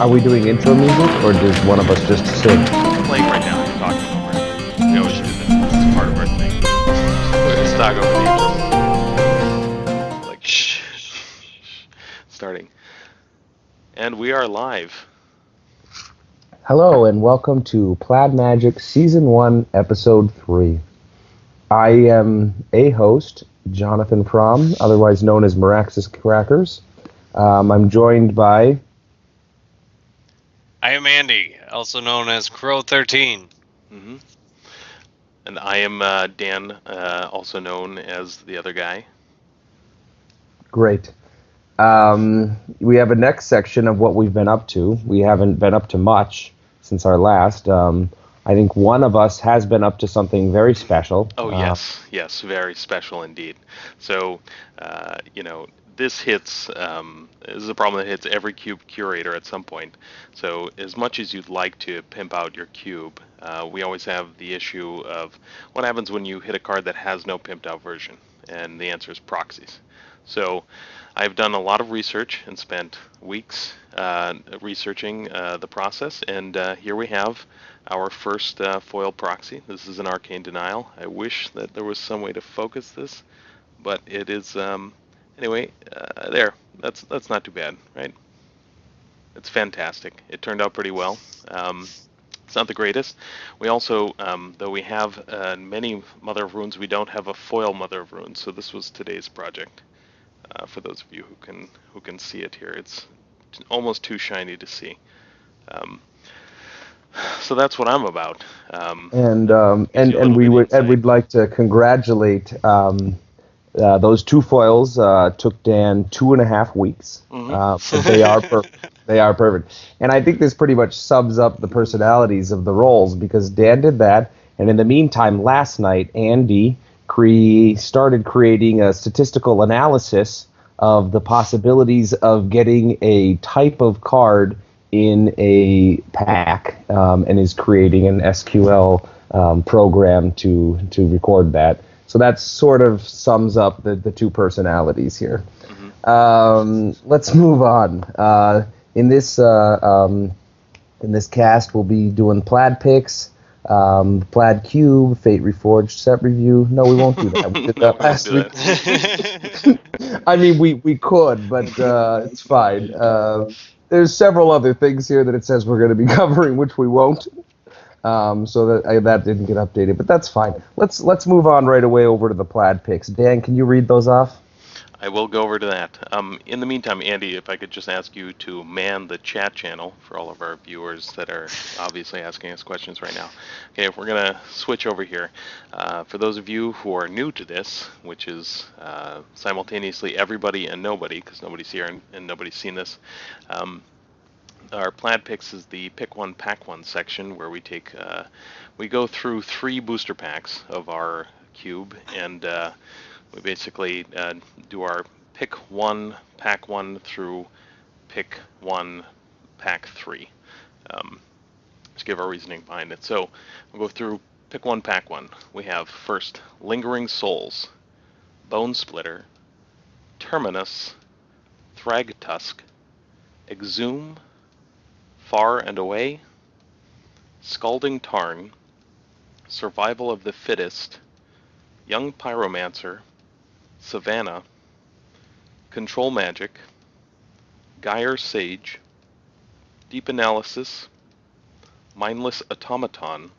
Are we doing intro music, or does one of us just sing? It's playing right now. You're talking over it. We always do this. This is part of our thing. We just talk over the intro. Like, shh. Starting. And we are live. Hello, and welcome to Plaid Magic Season 1, Episode 3. I am a host, Jonathan Fromm, otherwise known as Maraxis Crackers. I'm joined by... I am Andy, also known as Crow13. Mm-hmm. And I am Dan, also known as the other guy. Great. We have a next section of what we've been up to. We haven't been up to much since our last. I think one of us has been up to something very special. Oh, yes, very special indeed. So, this hits, this is a problem that hits every cube curator at some point. So, as much as you'd like to pimp out your cube, we always have the issue of what happens when you hit a card that has no pimped out version, and the answer is proxies. So, I've done a lot of research and spent weeks researching the process, and here we have our first foil proxy. This is an arcane denial. I wish that there was some way to focus this, but it is anyway. There, that's not too bad, right? It's fantastic. It turned out pretty well. It's not the greatest. We also, though we have many Mother of Runes, we don't have a foil Mother of Runes. So this was today's project. For those of you who can see it here, it's almost too shiny to see. So that's what I'm about. We'd like to congratulate those two foils. Took Dan 2.5 weeks. But they are perfect. They are perfect. And I think this pretty much sums up the personalities of the roles, because Dan did that, and in the meantime, last night, Andy started creating a statistical analysis of the possibilities of getting a type of card in a pack, and is creating an SQL program to record that. So that sort of sums up the two personalities here. Mm-hmm. Let's move on. In this cast, we'll be doing Plaid picks, Plaid Cube, Fate Reforged set review. No, we won't do that. We did that last week. I mean, we could, but it's fine. There's several other things here that it says we're going to be covering, which we won't. So that didn't get updated, but that's fine. Let's move on right away over to the Plaid picks. Dan, can you read those off? I will go over to that. In the meantime, Andy, if I could just ask you to man the chat channel for all of our viewers that are obviously asking us questions right now. Okay, we're going to switch over here. For those of you who are new to this, which is simultaneously everybody and nobody, because nobody's here and nobody's seen this, our Plaid picks is the pick one, pack one section where we go through 3 booster packs of our cube, and we basically do our pick 1, pack 1 through pick 1, pack 3. Just give our reasoning behind it. So we'll go through pick 1, pack 1. We have first Lingering Souls, Bone Splitter, Terminus, Thragtusk, Exhume, Far and Away, Scalding Tarn, Survival of the Fittest, Young Pyromancer, Savannah, Control Magic, Gyre Sage, Deep Analysis, Mindless Automaton,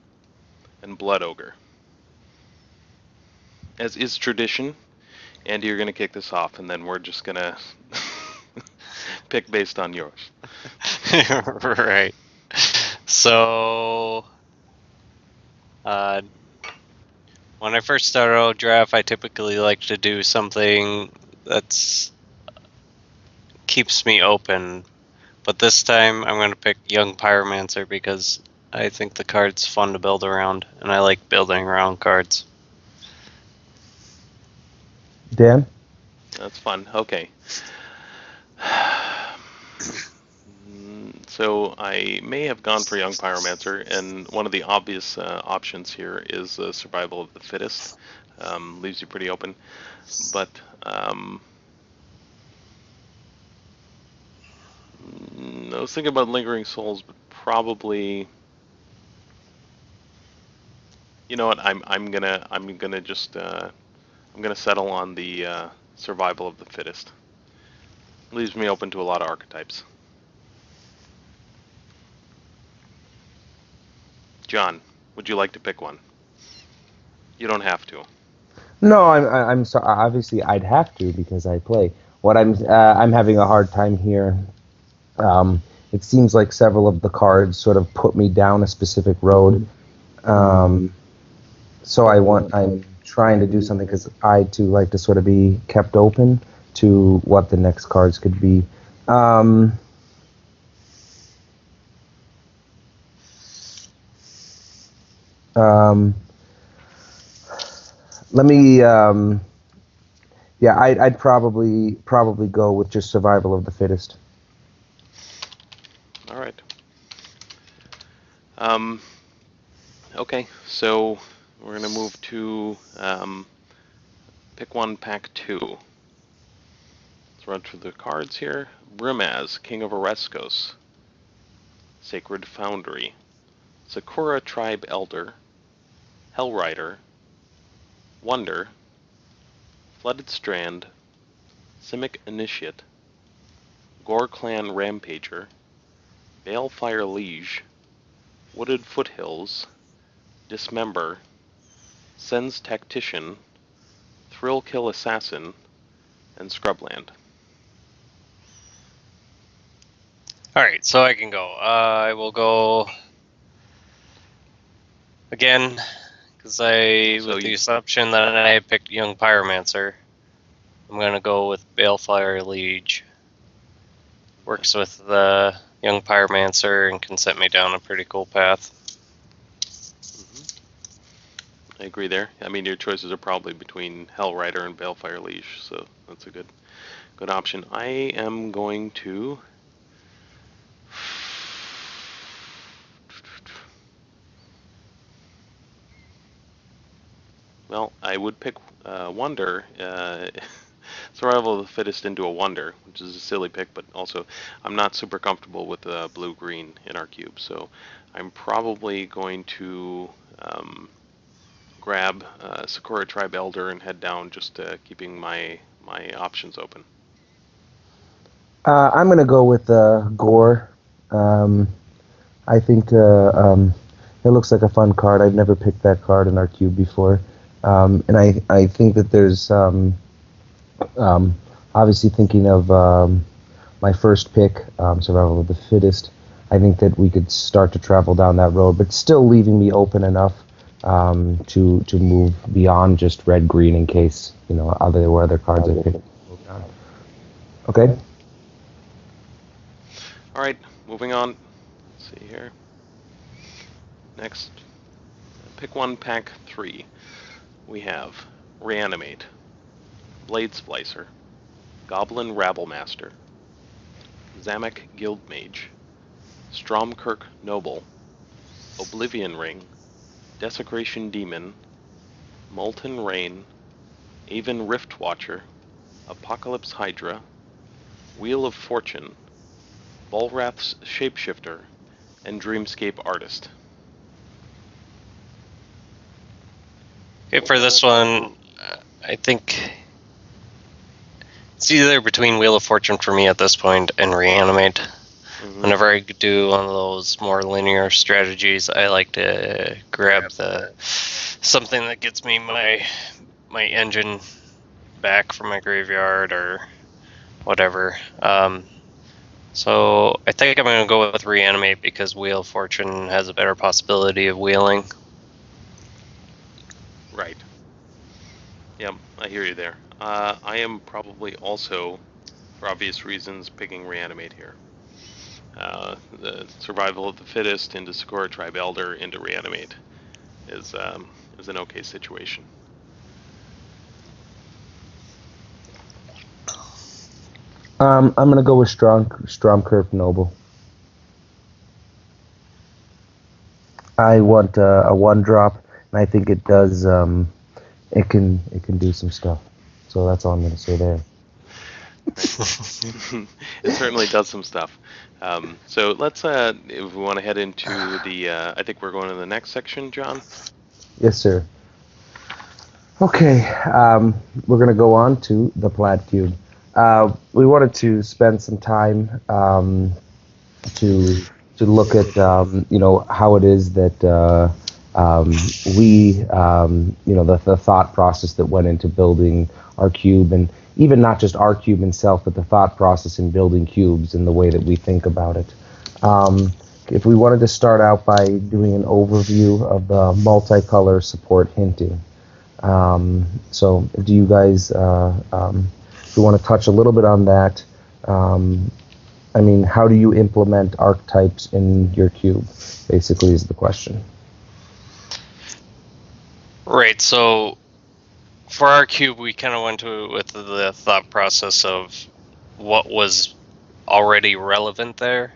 and Blood Ogre. As is tradition, Andy, you're going to kick this off, and then we're just going to pick based on yours. Right. So, when I first start out draft, I typically like to do something that's keeps me open. But this time, I'm going to pick Young Pyromancer because I think the card's fun to build around, and I like building around cards. Dan? That's fun. Okay. So I may have gone for Young Pyromancer, and one of the obvious options here is Survival of the Fittest. Leaves you pretty open, but I was thinking about Lingering Souls, but probably. You know what? I'm gonna just I'm gonna settle on the survival of the fittest. Leaves me open to a lot of archetypes. John, would you like to pick one? You don't have to. No, I'm sorry. Obviously, I'd have to because I play. What I'm having a hard time here. It seems like several of the cards sort of put me down a specific road. So I'm trying to do something because I too like to sort of be kept open to what the next cards could be. Let me. Yeah, I'd probably go with just survival of the fittest. All right. Okay, so we're gonna move to pick one, pack two. Let's run through the cards here. Brimaz, King of Oreskos. Sacred Foundry. Sakura Tribe Elder. Hellrider. Wonder. Flooded Strand. Simic Initiate. Gore Clan Rampager. Balefire Liege. Wooded Foothills. Dismember. Sen's Tactician. Thrill Kill Assassin. And Scrubland. Alright, so I can go. I will go again, because with the assumption that I picked Young Pyromancer, I'm going to go with Balefire Liege. Works with the Young Pyromancer and can set me down a pretty cool path. I agree there. I mean, your choices are probably between Hellrider and Balefire Liege, so that's a good option. I am going to. Well, I would pick Wonder. Survival of the Fittest into a Wonder, which is a silly pick, but also I'm not super comfortable with blue-green in our cube, so I'm probably going to grab Sakura Tribe Elder and head down, just keeping my options open. I'm going to go with Gore. I think it looks like a fun card. I've never picked that card in our cube before. And I think that there's obviously thinking of my first pick, Survival of the Fittest. I think that we could start to travel down that road, but still leaving me open enough to move beyond just red green in case there were other cards I picked. Okay. All right, moving on. Let's see here. Next, pick one, pack three. We have Reanimate, Blade Splicer, Goblin Rabblemaster, Zamek Guildmage, Stromkirk Noble, Oblivion Ring, Desecration Demon, Molten Rain, Aven Riftwatcher, Apocalypse Hydra, Wheel of Fortune, Volrath's Shapeshifter, and Dreamscape Artist. Okay, for this one, I think it's either between Wheel of Fortune for me at this point and Reanimate. Whenever I do one of those more linear strategies, I like to grab something that gets me my engine back from my graveyard or whatever. So I think I'm going to go with Reanimate because Wheel of Fortune has a better possibility of wheeling. Right. Yep, I hear you there. I am probably also, for obvious reasons, picking Reanimate here. The Survival of the Fittest into Sakura Tribe Elder into Reanimate is an okay situation. I'm going to go with Stromkirk Noble. I want a 1-drop, and I think it does. It can do some stuff. So that's all I'm going to say there. It certainly does some stuff. So let's, if we want to head into the, I think we're going to the next section, John. Yes, sir. Okay, we're going to go on to the Plaid cube. We wanted to spend some time to look at how it is that we the thought process that went into building our cube, and even not just our cube itself, but the thought process in building cubes and the way that we think about it. If we wanted to start out by doing an overview of the multicolor support hinting. So do you guys, if you want to touch a little bit on that, I mean, how do you implement archetypes in your cube, basically is the question. Right, so for our cube, we kind of went to with the thought process of what was already relevant there.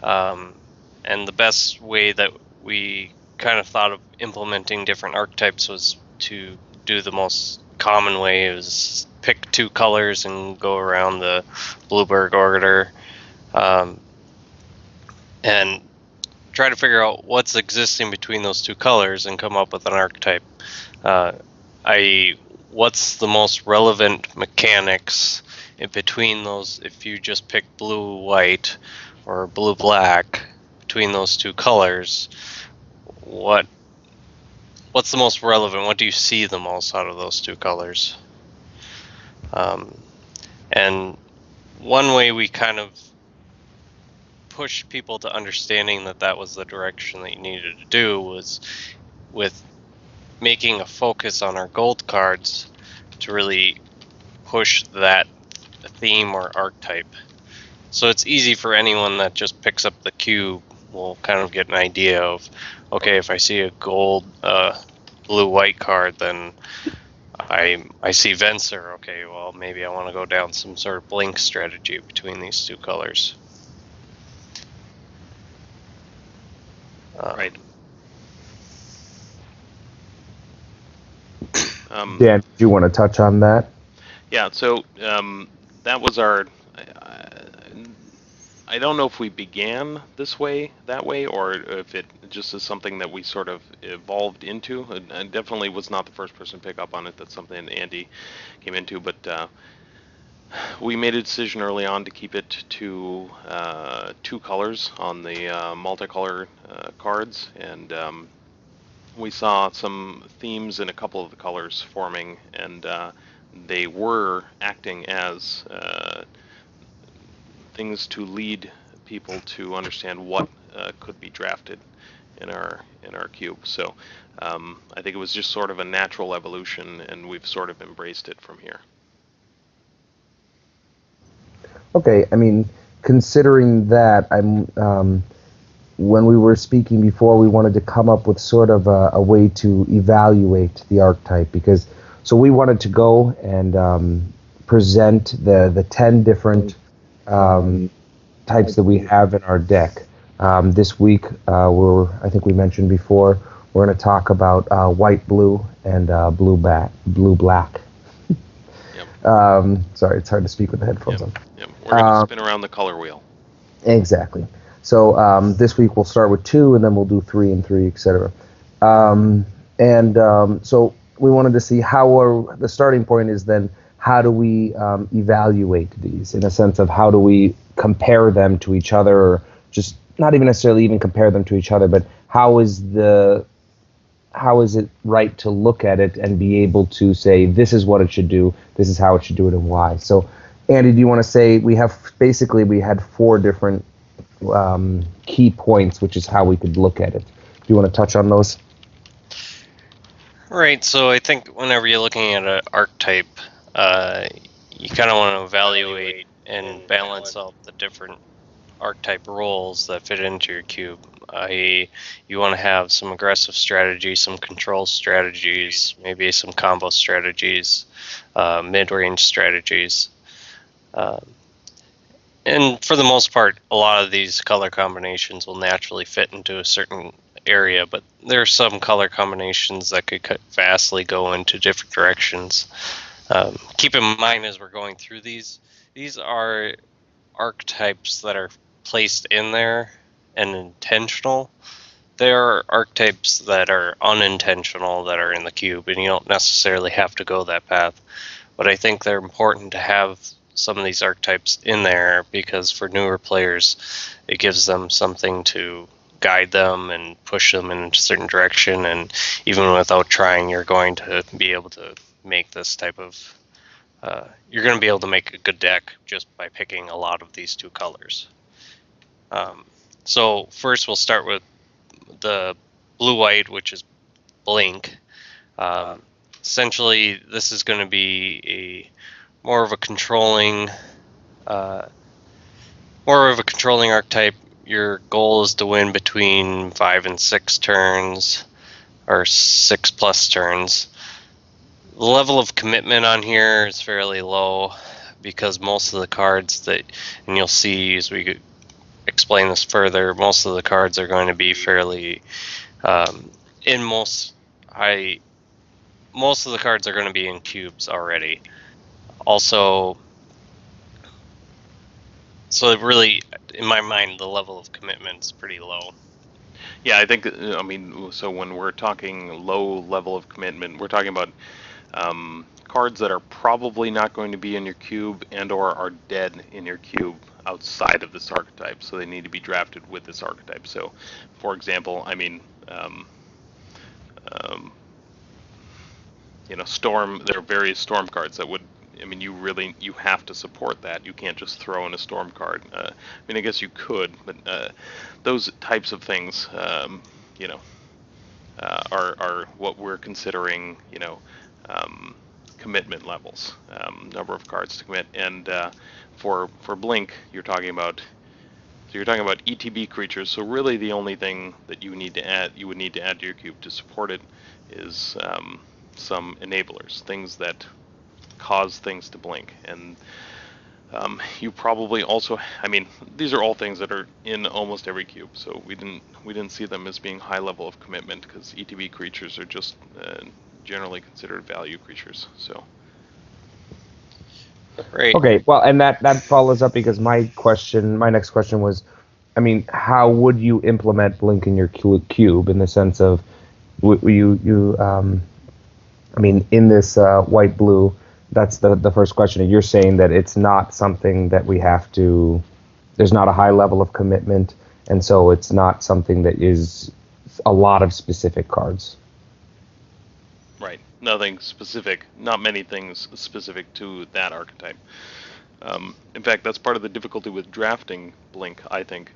And the best way that we kind of thought of implementing different archetypes was to do the most common way, is pick 2 colors and go around the Blueberg order, and try to figure out what's existing between those 2 colors and come up with an archetype, i.e. what's the most relevant mechanics in between those. If you just pick blue-white or blue-black between those 2 colors, what's the most relevant? What do you see the most out of those 2 colors? And one way we kind of pushed people to understanding that was the direction that you needed to do was with making a focus on our gold cards to really push that theme or archetype. So it's easy for anyone that just picks up the cube will kind of get an idea of, okay, if I see a gold blue-white card, then I see Venser. Okay, well, maybe I want to go down some sort of blink strategy between these 2 colors. Right. Dan, do you want to touch on that? Yeah, so that was our. I don't know if we began that way, or if it just is something that we sort of evolved into. I definitely was not the first person to pick up on it. That's something Andy came into, but we made a decision early on to keep it to 2 colors on the multicolor cards, and we saw some themes in a couple of the colors forming, and they were acting as things to lead people to understand what could be drafted in our cube. So I think it was just sort of a natural evolution, and we've sort of embraced it from here. Okay, I mean, considering that, when we were speaking before, we wanted to come up with sort of a way to evaluate the archetype, because so we wanted to go and present the 10 different types that we have in our deck. This week, I think we mentioned before, we're going to talk about white, blue, and blue black. Sorry, it's hard to speak with the headphones on. Yep. We're going to spin around the color wheel. Exactly. So this week we'll start with 2, and then we'll do 3 and 3, etc. So we wanted to see the starting point is then how do we evaluate these, in a sense of how do we compare them to each other, or just not even necessarily even compare them to each other, but how is it right to look at it and be able to say, this is what it should do, this is how it should do it, and why? So, Andy, do you want to say, we had 4 different key points, which is how we could look at it. Do you want to touch on those? Right, so I think whenever you're looking at an archetype, you kind of want to evaluate and balance out the different archetype roles that fit into your cube. You want to have some aggressive strategies, some control strategies, maybe some combo strategies, mid-range strategies. And for the most part, a lot of these color combinations will naturally fit into a certain area, but there are some color combinations that could vastly go into different directions. Keep in mind as we're going through these, these are archetypes that are placed in there and intentional. There are archetypes that are unintentional that are in the cube, and you don't necessarily have to go that path. But I think they're important to have some of these archetypes in there because for newer players, it gives them something to guide them and push them in a certain direction. And even without trying, you're going to be able to make this type of you're going to be able to make a good deck just by picking a lot of these two colors. So first we'll start with the blue-white, which is Blink. Essentially, this is going to be more of a controlling archetype. Your goal is to win between 5 and 6 turns, or 6+ turns. The level of commitment on here is fairly low because most of the cards that, and you'll see as we explain this further, most of the cards are going to be fairly, most of the cards are going to be in cubes already. Also, so really, in my mind, the level of commitment is pretty low. Yeah, I think, I mean, so when we're talking low level of commitment, we're talking about cards that are probably not going to be in your cube and or are dead in your cube outside of this archetype, so they need to be drafted with this archetype. So, for example, I mean, Storm, there are various Storm cards that would, I mean, you have to support that. You can't just throw in a Storm card. I mean, I guess you could, but those types of things, are what we're considering, commitment levels, number of cards to commit. And for Blink, you're talking about ETB creatures. So really, the only thing that you would need to add to your cube to support it is some enablers, things that cause things to blink. And you probably also, I mean, these are all things that are in almost every cube, so we didn't see them as being high level of commitment because ETB creatures are just generally considered value creatures. So. Right. Okay, well, and that follows up because my next question was, I mean, how would you implement Blink in your cube in the sense of, I mean, in this white blue, that's the first question. And you're saying that it's not something that we have to, there's not a high level of commitment, and so it's not something that is a lot of specific cards. Right. Nothing specific. Not many things specific to that archetype. In fact, that's part of the difficulty with drafting Blink, I think,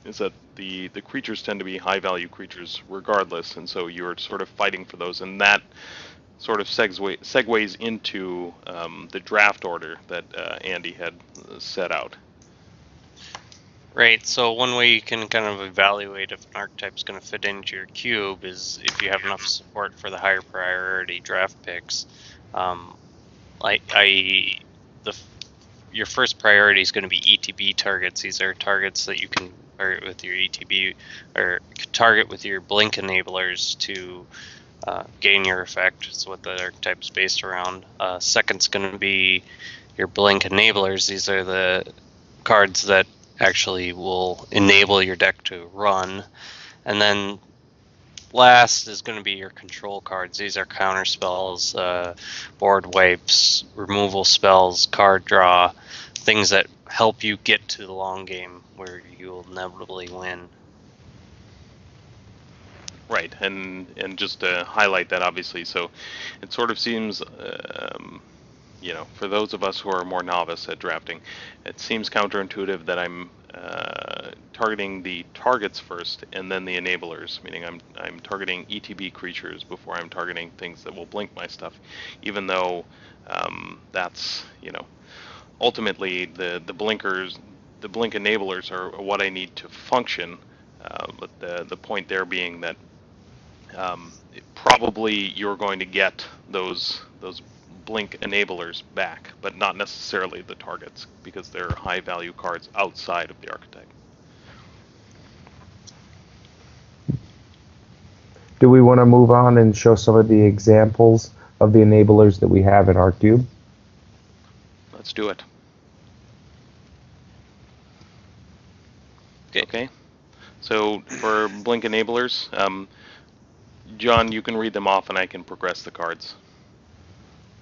is that the creatures tend to be high value creatures regardless, and so you're sort of fighting for those, and that sort of segues into the draft order that Andy had set out. Right, so one way you can kind of evaluate if an archetype is going to fit into your cube is if you have enough support for the higher priority draft picks. Your first priority is going to be ETB targets. These are targets that you can target with your ETB or target with your Blink enablers to gain your effect. Is what the archetype is based around. Second's going to be your Blink enablers. These are the cards that actually will enable your deck to run. And then last is going to be your control cards. These are counter spells, board wipes, removal spells, card draw, things that help you get to the long game where you'll inevitably win. Right, and just to highlight that, obviously, so it sort of seems, for those of us who are more novice at drafting, it seems counterintuitive that I'm targeting the targets first and then the enablers, meaning I'm targeting ETB creatures before I'm targeting things that will blink my stuff, even though that's, ultimately the blink enablers are what I need to function, but the point there being that probably you're going to get those blink enablers back, but not necessarily the targets, because they're high value cards outside of the archetype. Do we want to move on and show some of the examples of the enablers that we have in our cube? Let's do it. Okay. So for blink enablers, John, you can read them off, and I can progress the cards.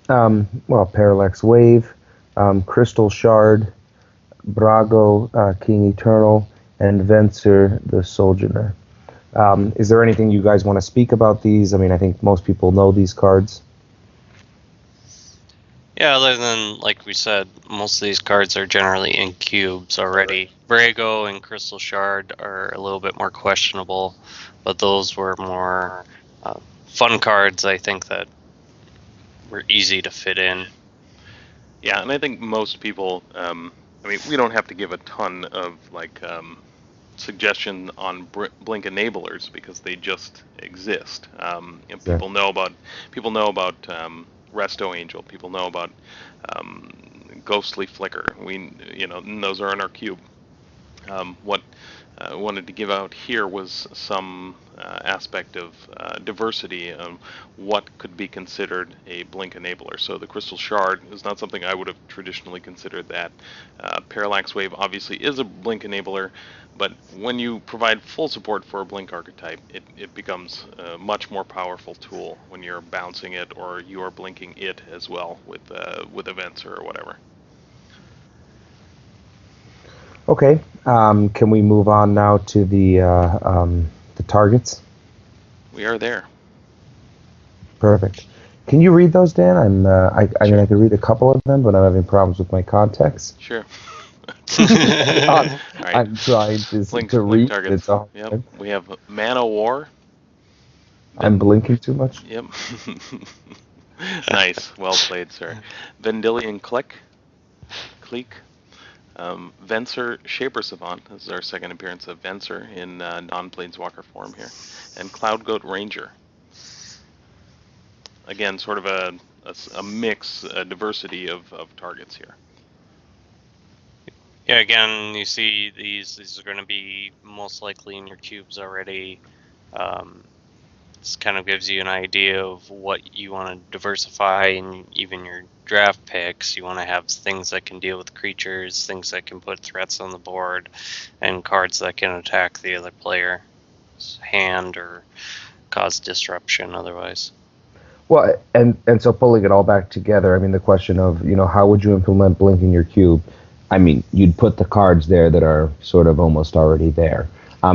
Parallax Wave, Crystal Shard, Brago, King Eternal, and Venser, the Sojourner. Is there anything you guys want to speak about these? I mean, I think most people know these cards. Yeah, other than, like we said, most of these cards are generally in cubes already. Brago and Crystal Shard are a little bit more questionable, but those were more fun cards, I think, that were easy to fit in. Yeah, and I think most people, we don't have to give a ton of suggestion on blink enablers because they just exist. People know about Resto Angel. People know about Ghostly Flicker. Those are in our cube. What I wanted to give out here was some aspect of diversity on what could be considered a blink enabler. So the Crystal Shard is not something I would have traditionally considered that. Parallax Wave obviously is a blink enabler, but when you provide full support for a blink archetype, it becomes a much more powerful tool when you're bouncing it or you are blinking it as well with events or whatever. Okay. Can we move on now to the targets? We are there. Perfect. Can you read those, Dan? I Sure. mean, I could read a couple of them, but I'm having problems with my context. Sure. All right. I'm trying to Blink read. targets. It's all Yep. We have Mana War. I'm blinking too much. Yep. Nice. Well played, sir. Vendilion Clique. Venser Shaper Savant. This is our second appearance of Venser in non-Planeswalker form here. And Cloud Goat Ranger. Again, sort of a mix, a diversity of targets here. Yeah, again, you see these are going to be most likely in your cubes already. This kind of gives you an idea of what you want to diversify in even your draft picks. You want to have things that can deal with creatures, things that can put threats on the board, and cards that can attack the other player's hand or cause disruption otherwise. Well, and so pulling it all back together, I mean, the question of, how would you implement Blink in your cube? I mean, you'd put the cards there that are sort of almost already there.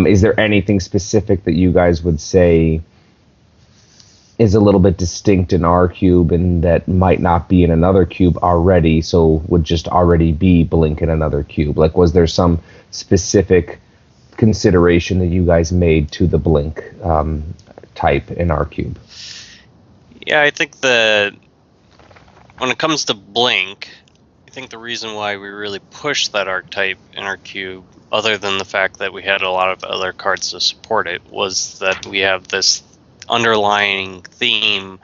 Is there anything specific that you guys would say is a little bit distinct in our cube and that might not be in another cube already, so would just already be Blink in another cube? Like, was there some specific consideration that you guys made to the Blink type in our cube? Yeah, I think that when it comes to Blink, I think the reason why we really pushed that archetype in our cube, other than the fact that we had a lot of other cards to support it, was that we have this underlying theme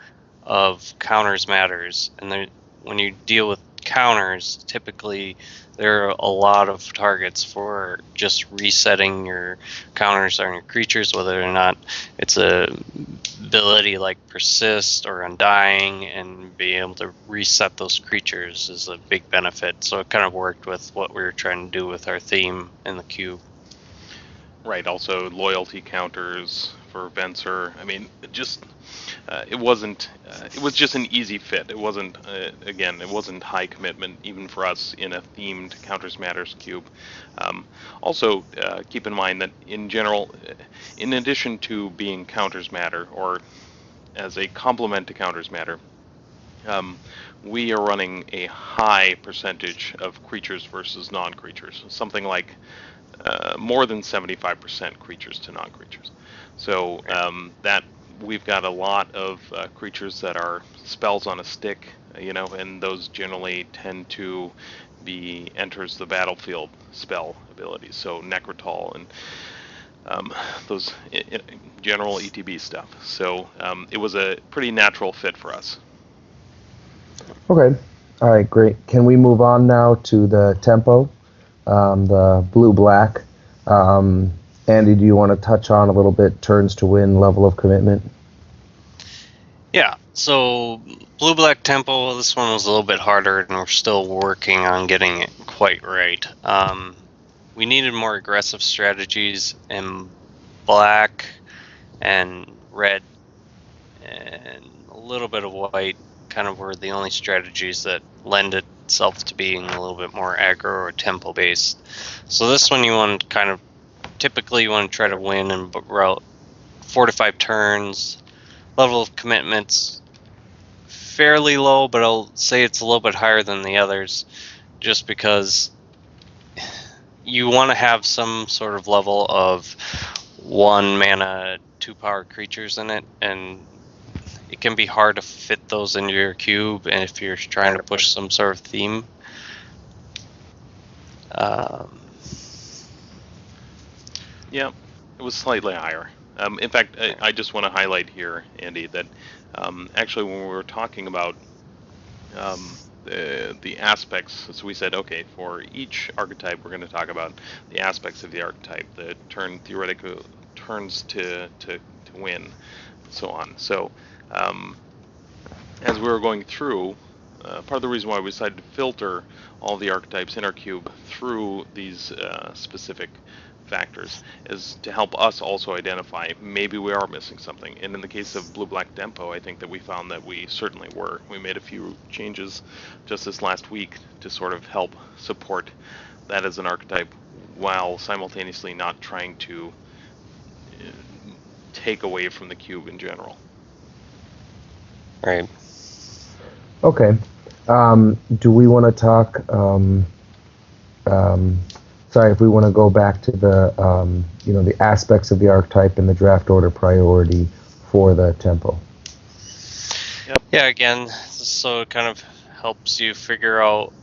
of counters matters. And when you deal with counters, typically there are a lot of targets for just resetting your counters on your creatures, whether or not it's a ability like Persist or Undying, and being able to reset those creatures is a big benefit. So it kind of worked with what we were trying to do with our theme in the cube. Right. Also, loyalty counters for Venser. I mean, it wasn't. It was just an easy fit. It wasn't. It wasn't high commitment even for us in a themed Counters Matters cube. Also, keep in mind that in general, in addition to being Counters Matter or as a complement to Counters Matter, we are running a high percentage of creatures versus non-creatures. Something like more than 75% creatures to non-creatures. So that we've got a lot of creatures that are spells on a stick, and those generally tend to be enters the battlefield spell abilities. So Necrotol and those general ETB stuff. So it was a pretty natural fit for us. Okay. All right, great. Can we move on now to the tempo, the blue-black? Andy, do you want to touch on a little bit turns to win, level of commitment? Yeah, so blue-black tempo, this one was a little bit harder, and we're still working on getting it quite right. we needed more aggressive strategies, and black and red and a little bit of white kind of were the only strategies that lend itself to being a little bit more aggro or tempo based. So this one you want to kind of, typically you want to try to win in about 4 to 5 turns. Level of commitment's fairly low, but I'll say it's a little bit higher than the others, just because you want to have some sort of level of 1 mana 2-power creatures in it, and it can be hard to fit those into your cube, and if you're trying to push some sort of theme. Yeah, it was slightly higher. In fact, I just want to highlight here, Andy, that actually when we were talking about the aspects, so we said, okay, for each archetype, we're going to talk about the aspects of the archetype, the theoretical turns to win, and so on. So as we were going through, part of the reason why we decided to filter all the archetypes in our cube through these specific factors is to help us also identify maybe we are missing something. And in the case of blue-black tempo, I think that we found that we certainly were. We made a few changes just this last week to sort of help support that as an archetype while simultaneously not trying to take away from the cube in general. Right. Okay. Do we want to talk? Sorry, if we want to go back to the the aspects of the archetype and the draft order priority for the tempo. Yep. Yeah, again, so it kind of helps you figure out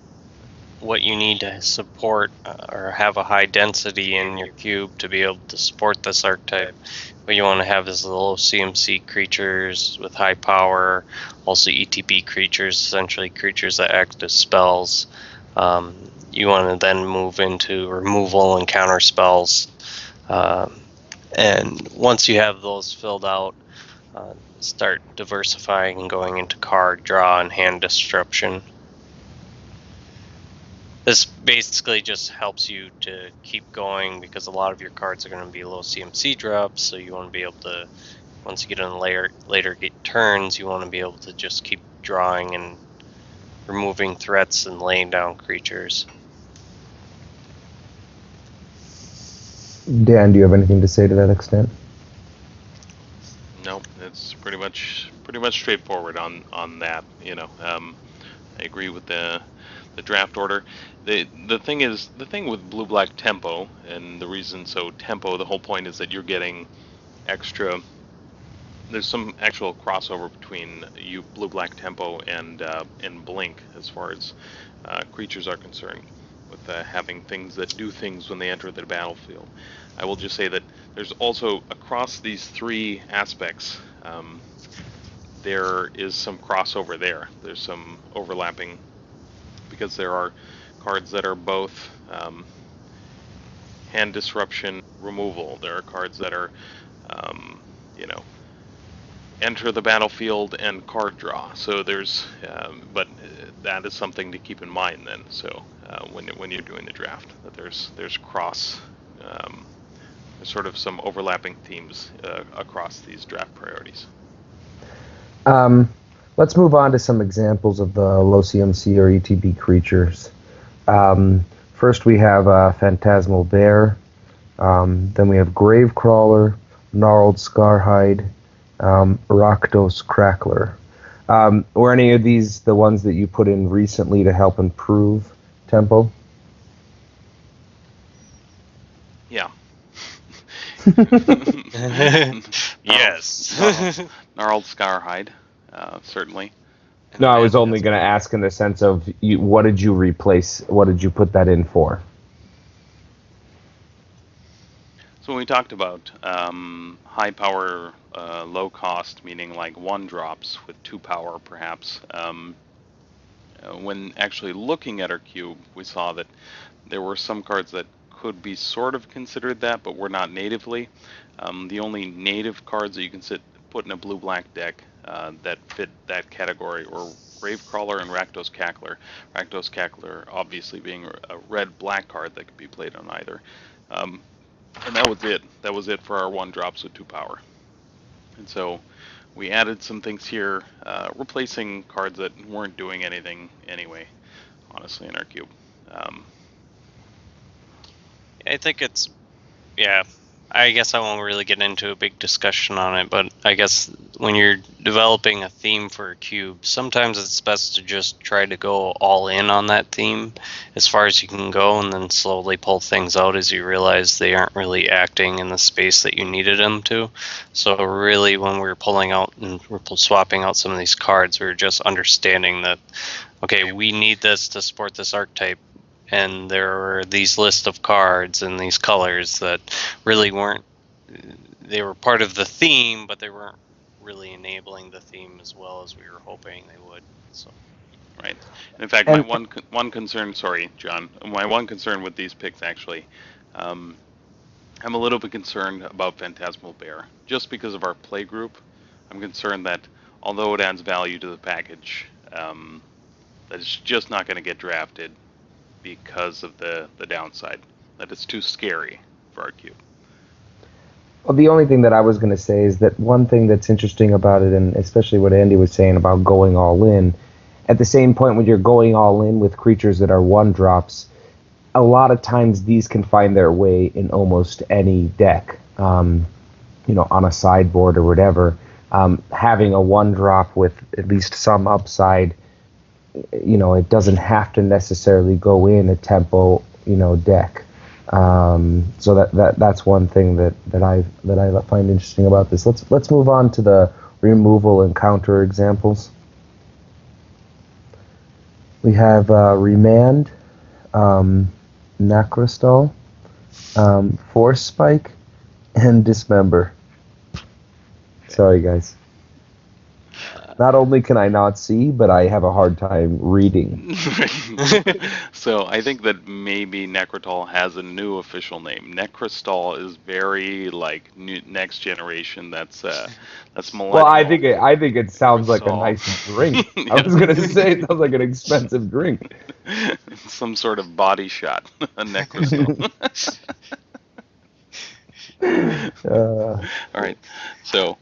what you need to support or have a high density in your cube to be able to support this archetype. What you want to have is the low CMC creatures with high power, also ETB creatures, essentially creatures that act as spells. You want to then move into removal and counter spells. And once you have those filled out, start diversifying and going into card draw and hand disruption. This basically just helps you to keep going because a lot of your cards are going to be low CMC drops, so you want to be able to, once you get in later turns, you want to be able to just keep drawing and removing threats and laying down creatures. Dan, do you have anything to say to that extent? No, it's pretty much straightforward on that. I agree with the draft order. The thing with blue black tempo, and the reason so tempo, the whole point is that you're getting extra. There's some actual crossover between blue black tempo and blink as far as creatures are concerned, with having things that do things when they enter the battlefield. I will just say that there's also, across these 3 aspects, there is some crossover there. There's some overlapping, because there are cards that are both hand disruption, removal. There are cards that are, enter the battlefield and card draw. So there's, but that is something to keep in mind then. So when you're doing the draft, that there's cross, there's sort of some overlapping themes across these draft priorities. Let's move on to some examples of the low CMC or ETB creatures. First, we have Phantasmal Bear. Then we have Gravecrawler, Gnarled Scarhide, Rakdos Crackler. Were any of these the ones that you put in recently to help improve tempo? Yeah. Yes. Gnarled Scarhide, certainly. No, I was only going to ask in the sense of what did you replace? What did you put that in for? So when we talked about high power, low cost, meaning like 1 drops with 2 power perhaps, when actually looking at our cube, we saw that there were some cards that could be sort of considered that, but were not natively. The only native cards that you can put in a blue-black deck that fit that category, or Gravecrawler and Rakdos Cackler. Rakdos Cackler obviously being a red-black card that could be played on either. And that was it. That was it for our 1-drops with 2 power. And so we added some things here, replacing cards that weren't doing anything anyway, honestly, in our cube. I think it's, yeah, I guess I won't really get into a big discussion on it, but I guess when you're developing a theme for a cube, sometimes it's best to just try to go all in on that theme as far as you can go, and then slowly pull things out as you realize they aren't really acting in the space that you needed them to. So really, when we're pulling out and we're swapping out some of these cards, we're just understanding that, okay, we need this to support this archetype, and there are these list of cards and these colors that really weren't, they were part of the theme, but they weren't really enabling the theme as well as we were hoping they would. So, right. And in fact, my one concern, sorry, John, my one concern with these picks actually, I'm a little bit concerned about Phantasmal Bear. Just because of our play group, I'm concerned that although it adds value to the package, that it's just not going to get drafted because of the downside, that it's too scary for our cube. Well, the only thing that I was going to say is that one thing that's interesting about it, and especially what Andy was saying about going all in, at the same point when you're going all in with creatures that are 1-drops, a lot of times these can find their way in almost any deck, on a sideboard or whatever. Having a 1-drop with at least some upside, it doesn't have to necessarily go in a tempo, deck. So that's one thing that I find interesting about this. Let's move on to the removal and counter examples. We have Remand, Necrostall, Force Spike, and Dismember. Sorry, guys. Not only can I not see, but I have a hard time reading. So I think that maybe Necrotol has a new official name. Necrostall is very next generation. That's millennial. Well, I think it sounds like a nice drink. Yes. I was gonna say it sounds like an expensive drink. Some sort of body shot. A Necrostall. All right. So.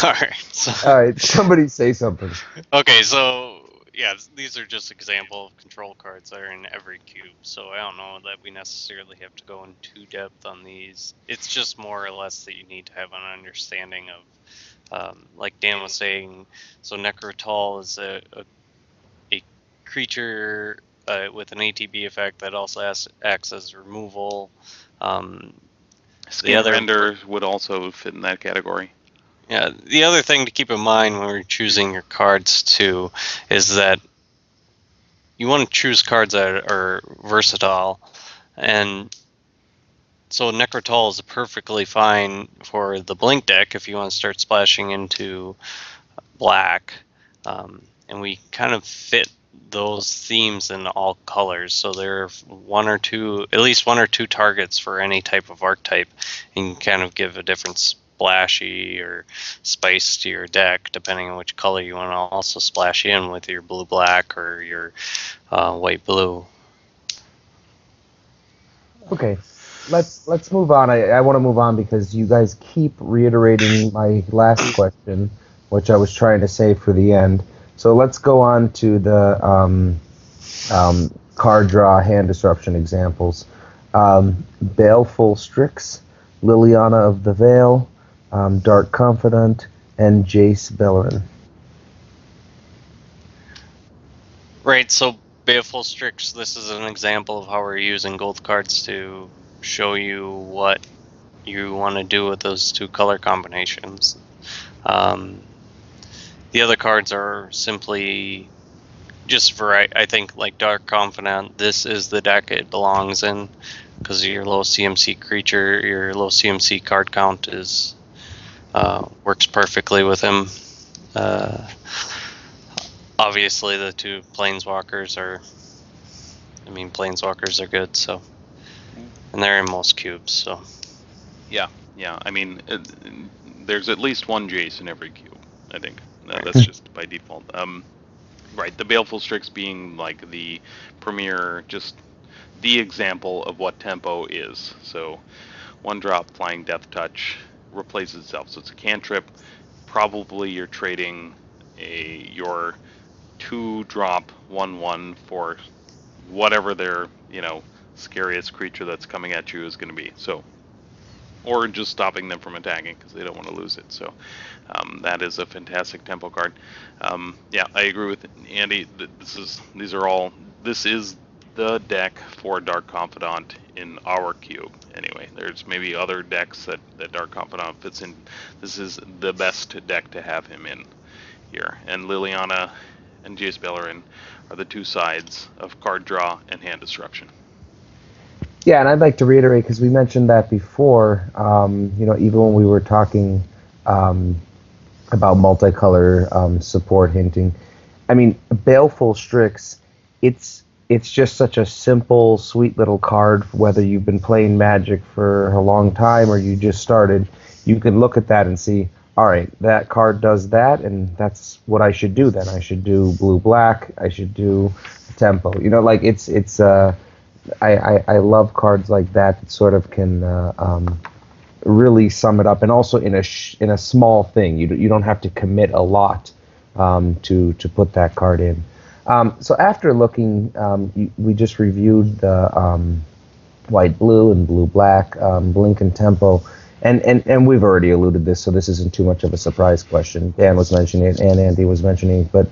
All right, somebody say something. Okay, so yeah, these are just example of control cards that are in every cube, so I don't know that we necessarily have to go into depth on these. It's just more or less that you need to have an understanding of, like Dan was saying, so Necrotol is a creature with an ATB effect that also acts as removal. The other render would also fit in that category. Yeah, the other thing to keep in mind when we're choosing your cards too is that you want to choose cards that are versatile, and so Necrotol is perfectly fine for the Blink deck if you want to start splashing into black, and we kind of fit those themes in all colors, so there are at least one or two targets for any type of archetype, and you can kind of give a different splashy or spice to your deck depending on which color you want to also splash in with your blue-black or your white-blue. Okay, let's move on. I want to move on because you guys keep reiterating my last question, which I was trying to save for the end. So let's go on to the card draw hand disruption examples. Baleful Strix, Liliana of the Veil, Dark Confidant, and Jace Beleren. Right, so Baleful Strix, this is an example of how we're using gold cards to show you what you want to do with those two color combinations. The other cards are simply just variety. I think like Dark Confidant, this is the deck it belongs in because your low CMC creature, your low CMC card count is works perfectly with him. Obviously, the two Planeswalkers are good, so, and they're in most cubes, so. Yeah. I mean, there's at least one Jace in every cube. I think that's just by default. Right, the Baleful Strix being like the premier, just the example of what tempo is. So, 1-drop Flying Death Touch replaces itself. So it's a cantrip. Probably you're trading your 2-drop 1/1 for whatever their scariest creature that's coming at you is going to be. So, or just stopping them from attacking because they don't want to lose it. So that is a fantastic tempo card. Yeah, I agree with Andy. This is the deck for Dark Confidant in our cube. Anyway, there's maybe other decks that Dark Confidant fits in. This is the best deck to have him in here. And Liliana and Jace Beleren are the two sides of card draw and hand destruction. Yeah, and I'd like to reiterate, because we mentioned that before, even when we were talking about multicolor support hinting. I mean, Baleful Strix, it's just such a simple, sweet little card, whether you've been playing Magic for a long time or you just started. You can look at that and see, all right, that card does that, and that's what I should do then. I should do blue-black, I should do tempo. Like it's I love cards like that sort of can really sum it up, and also in a small thing. You don't have to commit a lot to put that card in. So after looking, we just reviewed the white blue and blue black blink and tempo, and we've already alluded this, so this isn't too much of a surprise question. Dan was mentioning it and Andy was mentioning it, but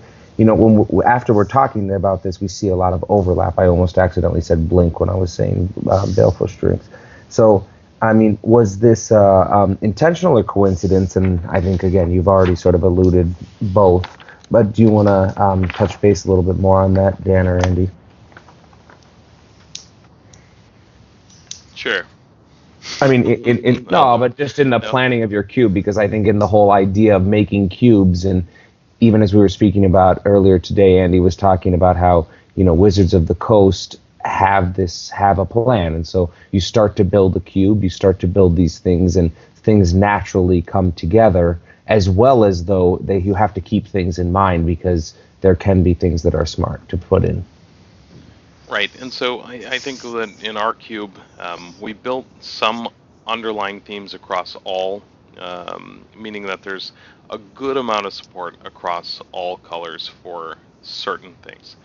after we're talking about this, we see a lot of overlap. I almost accidentally said blink when I was saying Baleful Strix. So, I mean, was this intentional or coincidence? And I think, again, you've already sort of alluded both. But do you want to touch base a little bit more on that, Dan or Andy? Sure. I mean, but just in the planning of your cube, because I think in the whole idea of making cubes, and even as we were speaking about earlier today, Andy was talking about how, Wizards of the Coast have a plan. And so you start to build a cube, you start to build these things, and things naturally come together, as well as though you have to keep things in mind, because there can be things that are smart to put in. Right, and so I think that in our cube, we built some underlying themes across all, meaning that there's a good amount of support across all colors for certain things.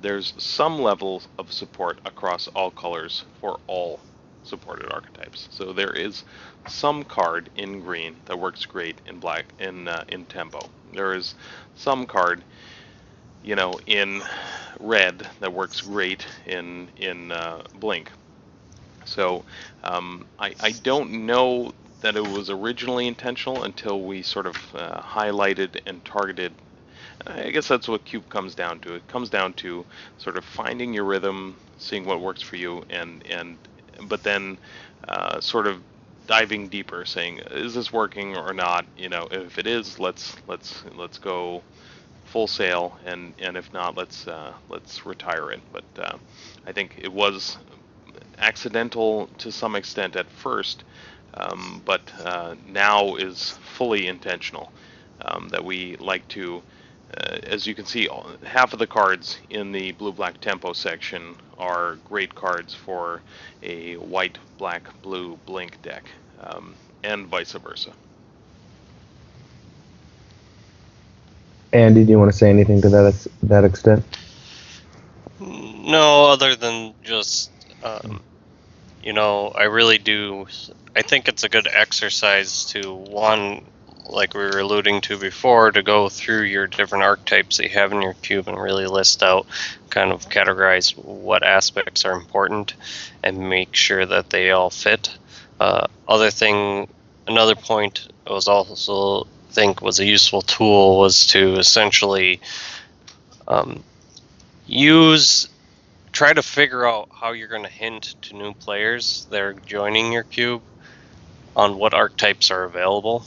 There's some level of support across all colors for all supported archetypes. So there is some card in green that works great in black in tempo. There is some card, in red that works great in blink. So I don't know that it was originally intentional until we sort of highlighted and targeted. I guess that's what cube comes down to. It comes down to sort of finding your rhythm, seeing what works for you, but then sort of diving deeper, saying, is this working or not? If it is, let's go full sail, and if not, let's retire it. But I think it was accidental to some extent at first, but now is fully intentional. That we like to, as you can see, half of the cards in the blue-black tempo section are great cards for a white, black, blue blink deck, and vice versa. Andy, do you want to say anything to that extent? No, other than just, I really do. I think it's a good exercise to, one, like we were alluding to before, to go through your different archetypes that you have in your cube and really list out, kind of categorize what aspects are important and make sure that they all fit. Another point I was also think was a useful tool was to essentially try to figure out how you're going to hint to new players that are joining your cube on what archetypes are available.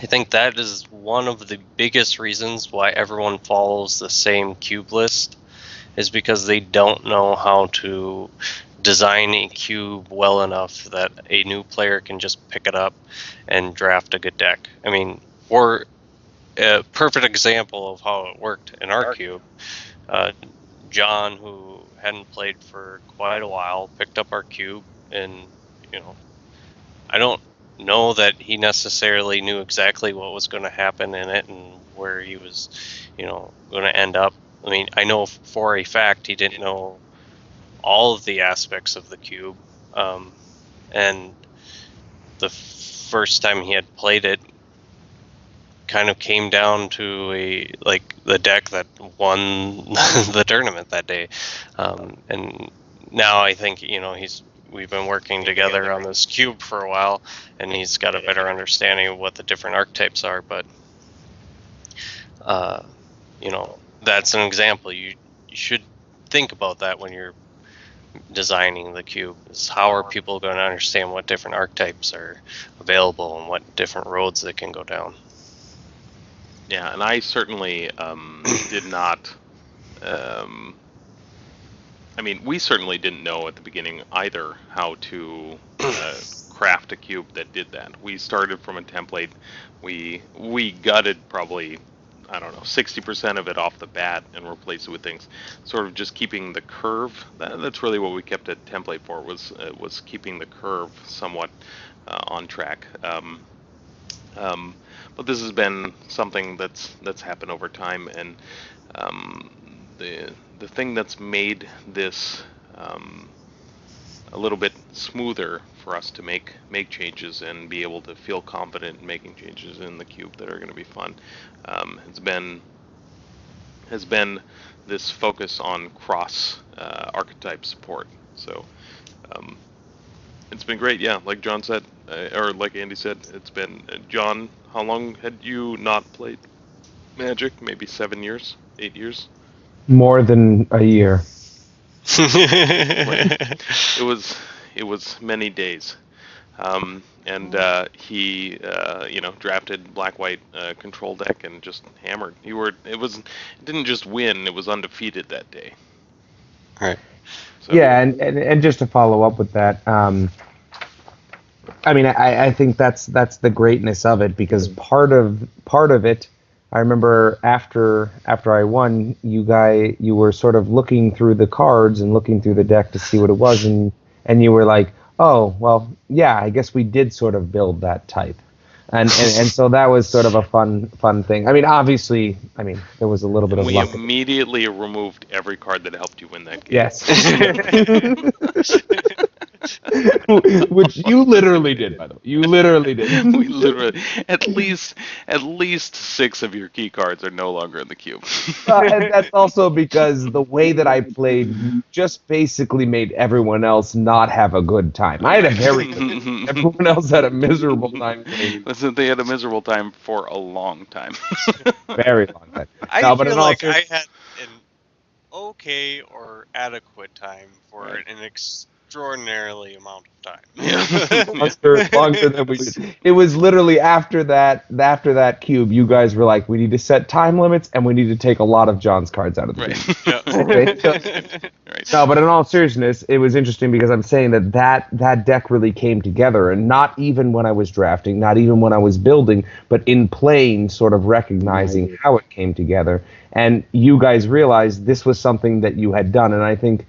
I think that is one of the biggest reasons why everyone follows the same cube list, is because they don't know how to design a cube well enough that a new player can just pick it up and draft a good deck. I mean, or a perfect example of how it worked in our cube. John, who hadn't played for quite a while, picked up our cube, and I don't know that he necessarily knew exactly what was going to happen in it and where he was, going to end up. I mean, I know for a fact he didn't know all of the aspects of the cube, and the first time he had played it kind of came down to the deck that won the tournament that day, and now I think we've been working together on this cube for a while, and he's got a better understanding of what the different archetypes are. But that's an example. You should think about that when you're designing the cube. Is how are people going to understand what different archetypes are available and what different roads they can go down? Yeah, and I certainly did not. We certainly didn't know at the beginning either how to craft a cube that did that. We started from a template. We gutted probably, I don't know, 60% of it off the bat and replaced it with things. Sort of just keeping the curve. That's really what we kept a template for, was keeping the curve somewhat on track. But this has been something that's happened over time, and the thing that's made this a little bit smoother for us to make changes and be able to feel confident in making changes in the cube that are going to be fun has been this focus on cross archetype support. So it's been great. Yeah, like John said, or like Andy said, it's been John. How long had you not played Magic? Maybe 7 years, 8 years. More than a year. It was many days, and he drafted black-white control deck and just hammered. It didn't just win; it was undefeated that day. Right. So, yeah, and just to follow up with that, I think that's the greatness of it, because part of it. I remember after I won, you were sort of looking through the cards and looking through the deck to see what it was, and you were like, oh, well, yeah, I guess we did sort of build that type. And so that was sort of a fun thing. Obviously, there was a little bit of luck. We immediately removed every card that helped you win that game. Yes. Which you literally did, by the way. You literally did. We literally, at least 6 of your key cards are no longer in the cube. And that's also because the way that I played just basically made everyone else not have a good time. I had a very good time. Everyone else had a miserable time playing. Listen, they had a miserable time for a long time. Very long time. I feel like I had an okay or adequate time for an extraordinarily amount of time. Yeah. longer than we did. It was literally after that cube, you guys were like, we need to set time limits and we need to take a lot of John's cards out of the game. Right. No, but in all seriousness, it was interesting because I'm saying that deck really came together, and not even when I was drafting, not even when I was building, but in playing, sort of recognizing how it came together. And you guys realized this was something that you had done, and I think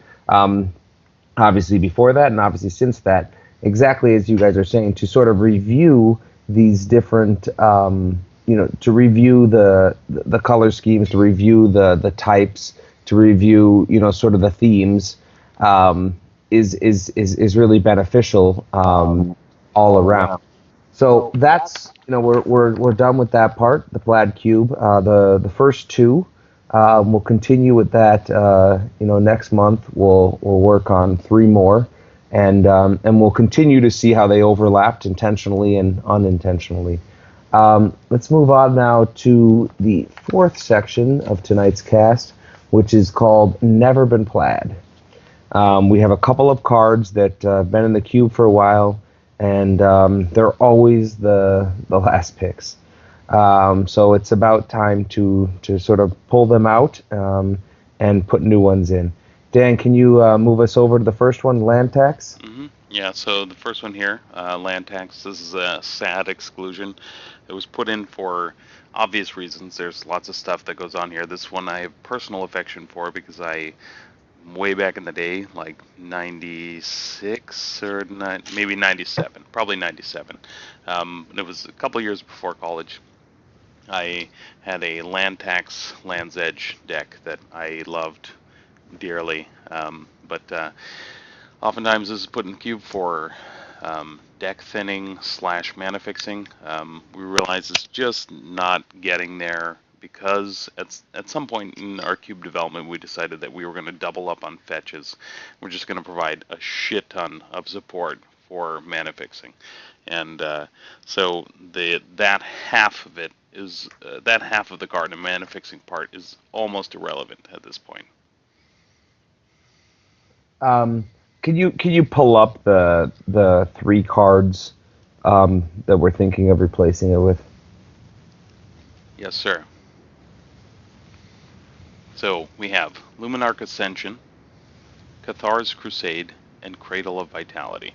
obviously before that and obviously since that, exactly as you guys are saying, to sort of review these different, to review the color schemes, to review the types, to review, sort of the themes, is really beneficial all around. So that's, we're done with that part, the Plaid Cube. The first two, we'll continue with that. Next month we'll work on 3 more, and we'll continue to see how they overlapped intentionally and unintentionally. Let's move on now to the 4th section of tonight's cast, which is called Never Been Plaid. We have a couple of cards that have been in the cube for a while, and they're always the last picks. So it's about time to sort of pull them out and put new ones in. Dan, can you move us over to the first one, land tax? Mm-hmm. Yeah, so the first one here, land tax, this is a sad exclusion. It was put in for obvious reasons. There's lots of stuff that goes on here. This one I have personal affection for because way back in the day, like 96 or maybe 97, probably 97. It was a couple years before college. I had a land tax Land's Edge deck that I loved dearly, but oftentimes this is put in cube for deck thinning / mana fixing. We realize it's just not getting there because at some point in our cube development we decided that we were going to double up on fetches. We're just going to provide a shit ton of support for mana fixing, and so that half of it is that half of the card and mana fixing part is almost irrelevant at this point. Can you pull up the 3 cards that we're thinking of replacing it with? Yes, sir. So we have Luminarch Ascension, Cathar's Crusade, and Cradle of Vitality.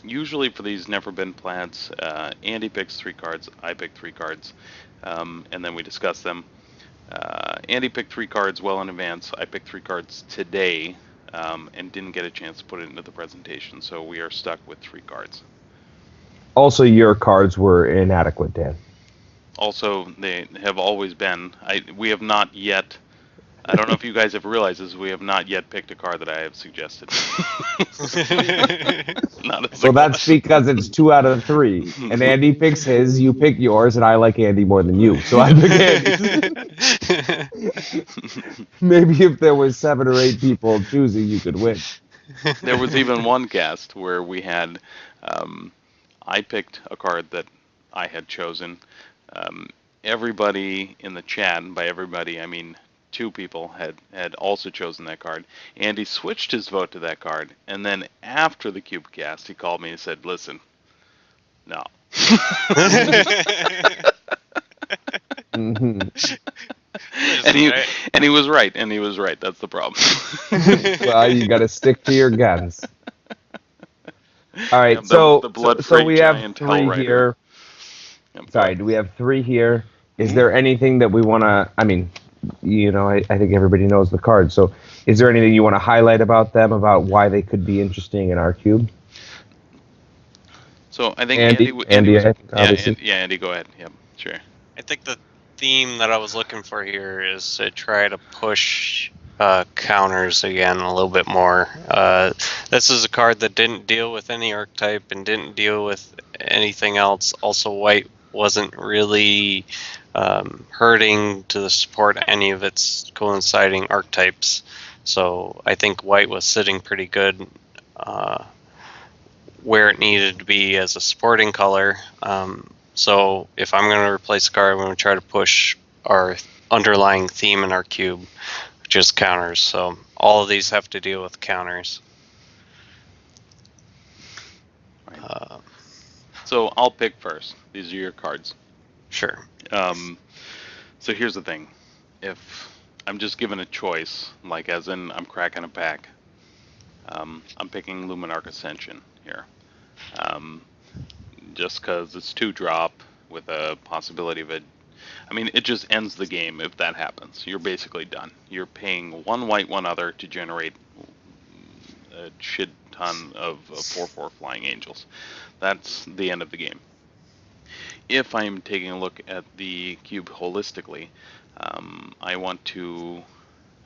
Usually for these Never Been Plaids, Andy picks 3 cards, I pick 3 cards, and then we discuss them. Andy picked 3 cards well in advance. I picked 3 cards today and didn't get a chance to put it into the presentation, so we are stuck with 3 cards. Also, your cards were inadequate, Dan. Also, they have always been. We have not yet. I don't know if you guys have realized this. We have not yet picked a card that I have suggested. Not Well, that's because it's 2 out of 3, and Andy picks his, you pick yours, and I like Andy more than you, so I pick Andy's. Maybe if there was 7 or 8 people choosing, you could win. There was even one cast where we had. I picked a card that I had chosen. Everybody in the chat, and by everybody I mean 2 people, had also chosen that card. Andy switched his vote to that card, and then after the cube cast, he called me and said, "Listen, no." Mm-hmm. And he was right, and he was right. That's the problem. Well, you got to stick to your guns. All right, Yep, so the blood so freight we have giant 3 here. Yep, Sorry, do we have 3 here? Is Mhm. there anything that we want to? I mean, I think everybody knows the cards. So, is there anything you want to highlight about them, about why they could be interesting in our cube? So I think Andy, was, I think, obviously. Andy, go ahead. Yep, sure. I think the theme that I was looking for here is to try to push counters again a little bit more. This is a card that didn't deal with any archetype and didn't deal with anything else. Also, white wasn't really hurting to support any of its coinciding archetypes. So I think white was sitting pretty good where it needed to be as a supporting color. So if I'm going to replace a card, I'm going to try to push our underlying theme in our cube, which is counters. So all of these have to deal with counters. Right. So I'll pick first. These are your cards. Sure. So here's the thing. If I'm just given a choice, like as in I'm cracking a pack, I'm picking Luminarch Ascension here. Just because it's 2-drop with a possibility of it. I mean, it just ends the game if that happens. You're basically done. You're paying 1 white, 1 other to generate a shit ton of 4/4 flying angels. That's the end of the game. If I'm taking a look at the cube holistically, I want to.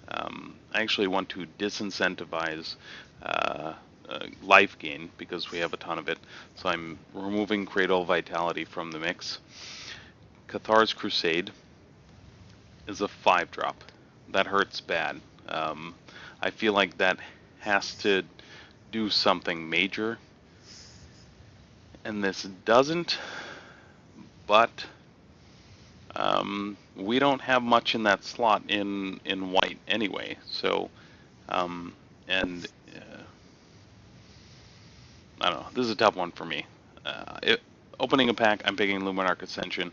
I actually want to disincentivize life gain because we have a ton of it. So I'm removing Cradle Vitality from the mix. Cathar's Crusade is a 5-drop. That hurts bad. I feel like that has to do something major, and this doesn't. But we don't have much in that slot in white anyway. So, and I don't know. This is a tough one for me. Opening a pack, I'm picking Luminarch Ascension.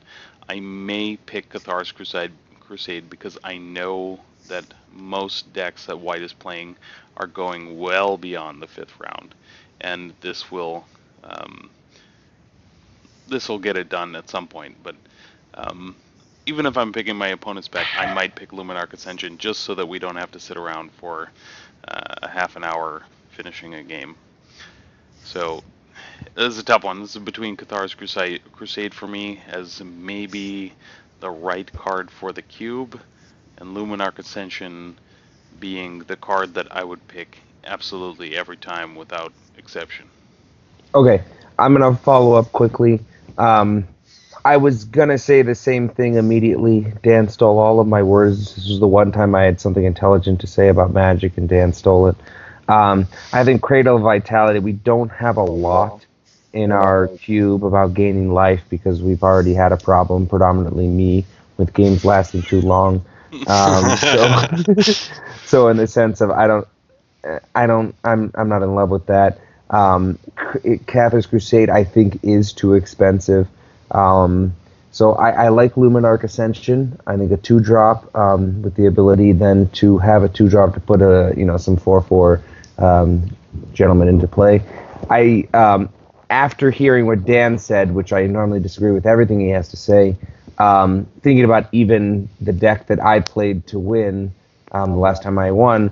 I may pick Cathar's Crusade because I know that most decks that White is playing are going well beyond the 5th round, and this will get it done at some point. But um, even if I'm picking my opponent's spec, I might pick Luminarch Ascension just so that we don't have to sit around for a half an hour finishing a game. So this is a tough one. This is between Cathar's Crusade for me as maybe the right card for the cube, and Luminarch Ascension being the card that I would pick absolutely every time without exception. Okay, I'm gonna follow up quickly. I was gonna say the same thing immediately. Dan stole all of my words. This was the one time I had something intelligent to say about Magic, and Dan stole it. I think Cradle of Vitality. We don't have a lot in our cube about gaining life because we've already had a problem, predominantly me, with games lasting too long. So in the sense of I'm not in love with that. Cathar's Crusade, I think, is too expensive. So I like Luminarch Ascension. I think a 2-drop with the ability then to have a 2-drop to put some 4/4 gentlemen into play. After hearing what Dan said, which I normally disagree with everything he has to say, thinking about even the deck that I played to win the last time I won,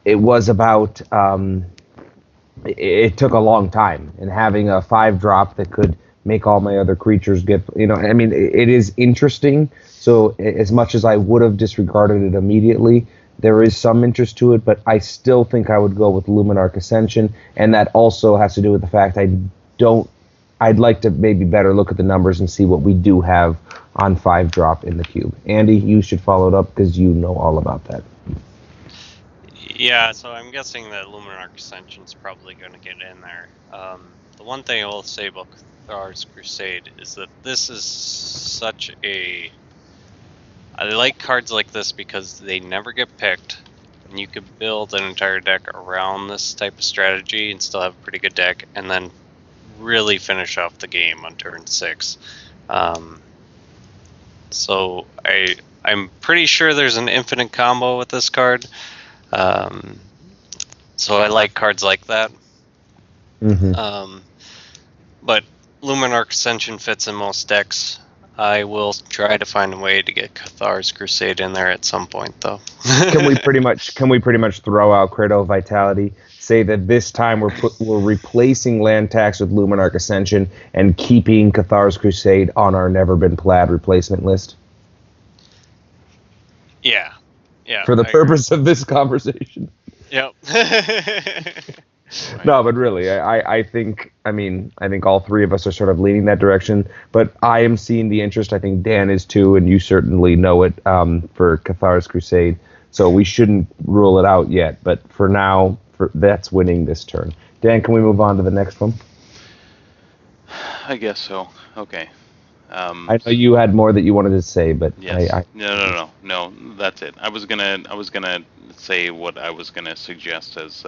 it was about it took a long time, and having a 5-drop that could make all my other creatures get, it is interesting. So as much as I would have disregarded it immediately, there is some interest to it, but I still think I would go with Luminarch Ascension, and that also has to do with the fact I'd like to maybe better look at the numbers and see what we do have on 5-drop in the cube. Andy, you should follow it up because you know all about that. Yeah, so I'm guessing that Luminarch Ascension's probably going to get in there. The one thing I will say about Cathar's Crusade is that this is such a... I like cards like this because they never get picked, and you could build an entire deck around this type of strategy and still have a pretty good deck, and then really finish off the game on turn 6. So I'm pretty sure there's an infinite combo with this card. So I like cards like that. Mm-hmm. But Luminarch Ascension fits in most decks. I will try to find a way to get Cathar's Crusade in there at some point, though. Can we pretty much throw out Cradle of Vitality? Say that this time we're replacing land tax with Luminarch Ascension and keeping Cathar's Crusade on our Never Been Plaid replacement list. Yeah. For the purpose of this conversation. Yep. No, but really, I think all three of us are sort of leaning that direction. But I am seeing the interest. I think Dan is too, and you certainly know it for Cathar's Crusade. So we shouldn't rule it out yet. But for now, that's winning this turn. Dan, can we move on to the next one? I guess so. Okay. I know you had more that you wanted to say, but yes. No. That's it. I was gonna say what I was gonna suggest as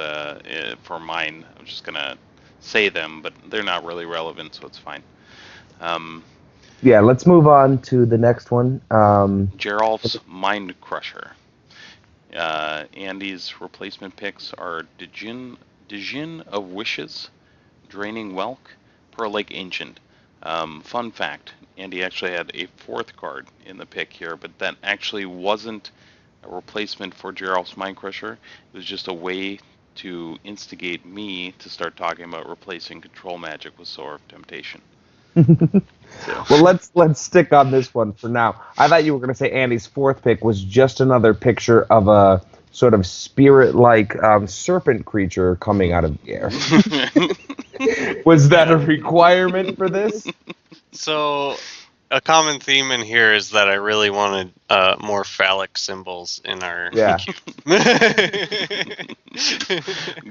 for mine. I'm just gonna say them, but they're not really relevant, so it's fine. Yeah, let's move on to the next one. Geralf's Mind Crusher. Andy's replacement picks are Djinn of Wishes, Draining Welk, Pearl Lake Ancient. Fun fact, Andy actually had a 4th card in the pick here, but that actually wasn't a replacement for Geralf's Mind Crusher. It was just a way to instigate me to start talking about replacing Control Magic with Sower of Temptation. Well, let's stick on this one for now. I thought you were going to say Andy's 4th pick was just another picture of a sort of spirit-like serpent creature coming out of the air. Was that a requirement for this? So, a common theme in here is that I really wanted more phallic symbols in our... Yeah.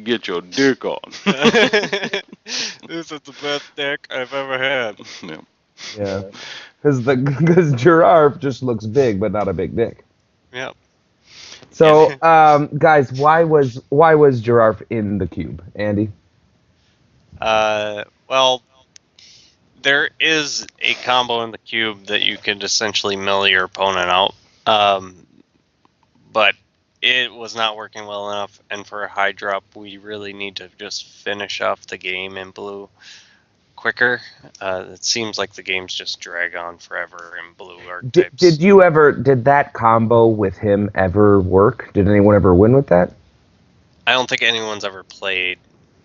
Get your dick on. This is the best deck I've ever had. Yeah. Because Girard just looks big, but not a big dick. Yep. So, guys, why was Girard in the cube, Andy? Well, there is a combo in the cube that you can essentially mill your opponent out. But it was not working well enough, and for a high drop, we really need to just finish off the game in blue quicker. It seems like the games just drag on forever in blue archetypes. Did that combo with him ever work? Did anyone ever win with that? I don't think anyone's ever played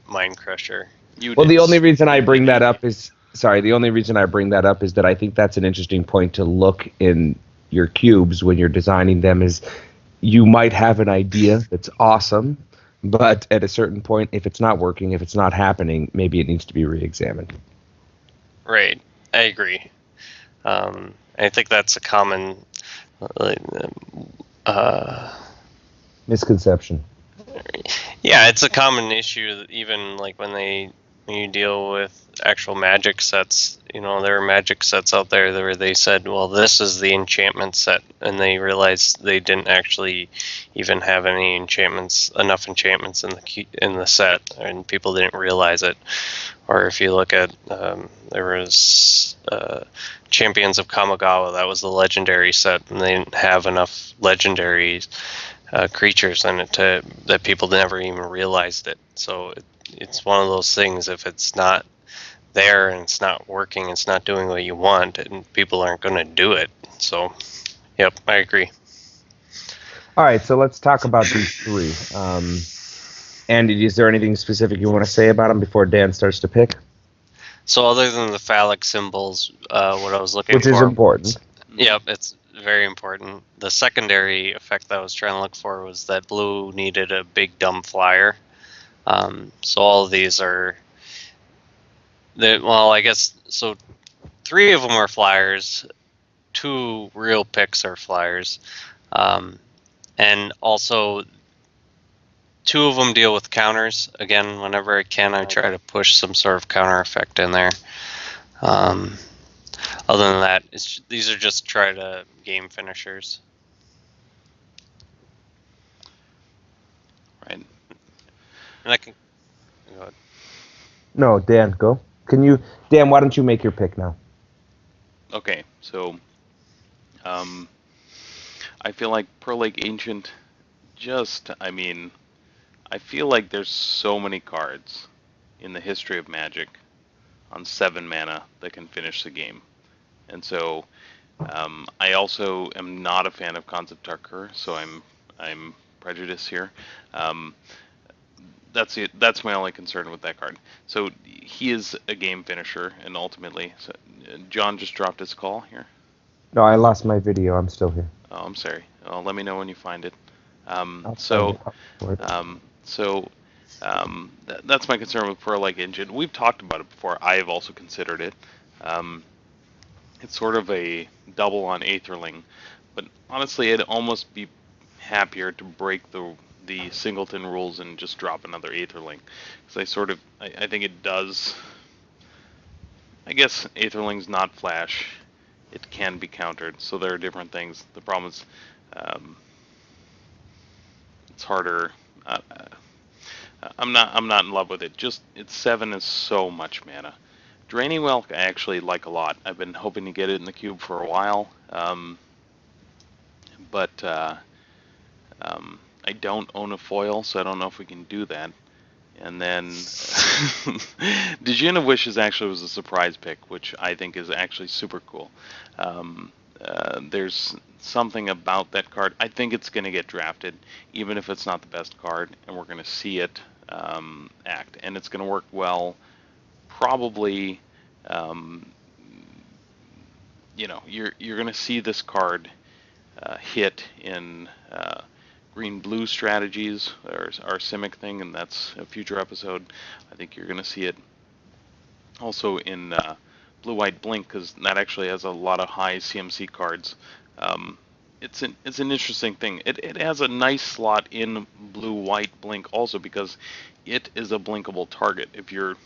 Mind Crusher. The only reason I bring that up is that I think that's an interesting point to look in your cubes when you're designing them. Is you might have an idea that's awesome, but at a certain point, if it's not working, if it's not happening, maybe it needs to be re-examined. Right, I agree. I think that's a common misconception. Yeah, it's a common issue. Even like when you deal with actual Magic sets, there are Magic sets out there where they said, well, this is the enchantment set, and they realized they didn't actually even have any enough enchantments in the set, and people didn't realize it. Or if you look at, there was Champions of Kamigawa, that was the legendary set, and they didn't have enough legendary creatures in it that people never even realized it. So it's one of those things, if it's not there and it's not working, it's not doing what you want, and people aren't going to do it. So, yep, I agree. All right, so let's talk about these three. Andy, is there anything specific you want to say about them before Dan starts to pick? So other than the phallic symbols, what I was looking for... Which is important. Yep, it's very important. The secondary effect that I was trying to look for was that blue needed a big dumb flyer. So all of these are... I guess... So 3 of them are flyers. 2 real picks are flyers. And also... 2 of them deal with counters. Again, whenever I can, I try to push some sort of counter effect in there. Other than that, these are just try to game finishers. Right. And I can go ahead. No, Dan, go. Dan, why don't you make your pick now? Okay, so I feel like Pearl Lake Ancient I feel like there's so many cards in the history of Magic on 7 mana that can finish the game. And so I also am not a fan of Concept Tucker, so I'm prejudiced here. That's it. That's my only concern with that card. So he is a game finisher, and ultimately, John just dropped his call here. No, I lost my video. I'm still here. Oh, I'm sorry. Let me know when you find it. That's my concern with Pearl Lake Engine. We've talked about it before. I have also considered it. It's sort of a double on Aetherling, but honestly, I'd almost be happier to break the singleton rules and just drop another Aetherling, because I think it does. I guess Aetherling's not flash. It can be countered, so there are different things. The problem is, it's harder. I'm not in love with it. It's 7 is so much mana. Draining Well I actually like a lot. I've been hoping to get it in the cube for a while, but I don't own a foil, so I don't know if we can do that. And then Djinn of Wishes actually was a surprise pick, which I think is actually super cool. There's something about that card. I think it's going to get drafted, even if it's not the best card, and we're going to see it act. And it's going to work well, probably, you're going to see this card hit in green-blue strategies, our Simic thing, and that's a future episode. I think you're going to see it also in blue-white blink, because that actually has a lot of high CMC cards. It's an interesting thing. It has a nice slot in blue-white blink also, because it is a blinkable target. If you've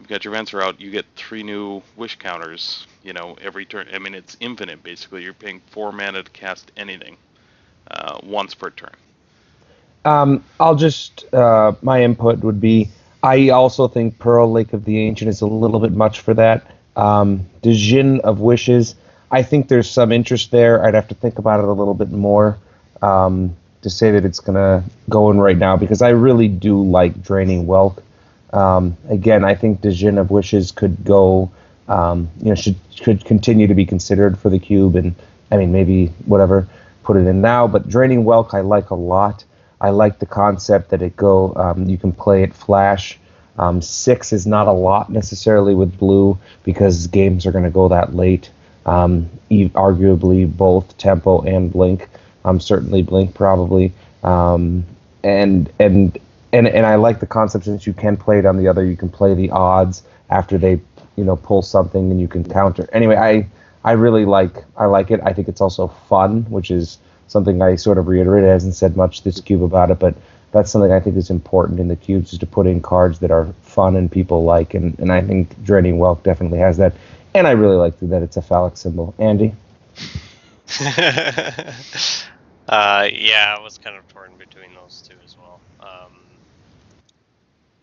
got your Venser out, you get 3 new wish counters, every turn. I mean, it's infinite, basically. You're paying 4 mana to cast anything once per turn. I'll just, my input would be, I also think Pearl Lake of the Ancient is a little bit much for that. Djinn of Wishes, I think there's some interest there. I'd have to think about it a little bit more. to say that it's gonna go in right now because I really do like Draining Welk. Again, I think Djinn of Wishes could go, should continue to be considered for the cube, and I mean maybe whatever, put it in now. But Draining Welk I like a lot. I like the concept that you can play it flash. 6 is not a lot necessarily with blue because games are going to go that late. Arguably both tempo and blink. Certainly blink probably. And I like the concept since you can play it on the other. You can play the odds after they pull something and you can counter. Anyway, I really like it. I think it's also fun, which is something I sort of reiterated. I hasn't said much this cube about it, but that's something I think is important in the cubes is to put in cards that are fun and people like, and I think Draining Welk definitely has that. And I really like that it's a phallic symbol. Andy? Yeah, I was kind of torn between those two as well.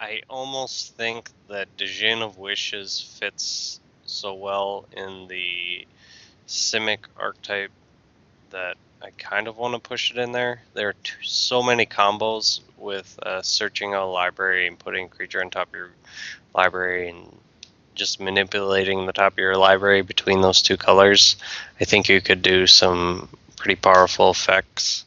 I almost think that Djinn of Wishes fits so well in the Simic archetype that I kind of want to push it in there. There are so many combos with searching a library and putting a creature on top of your library and just manipulating the top of your library between those two colors. I think you could do some pretty powerful effects.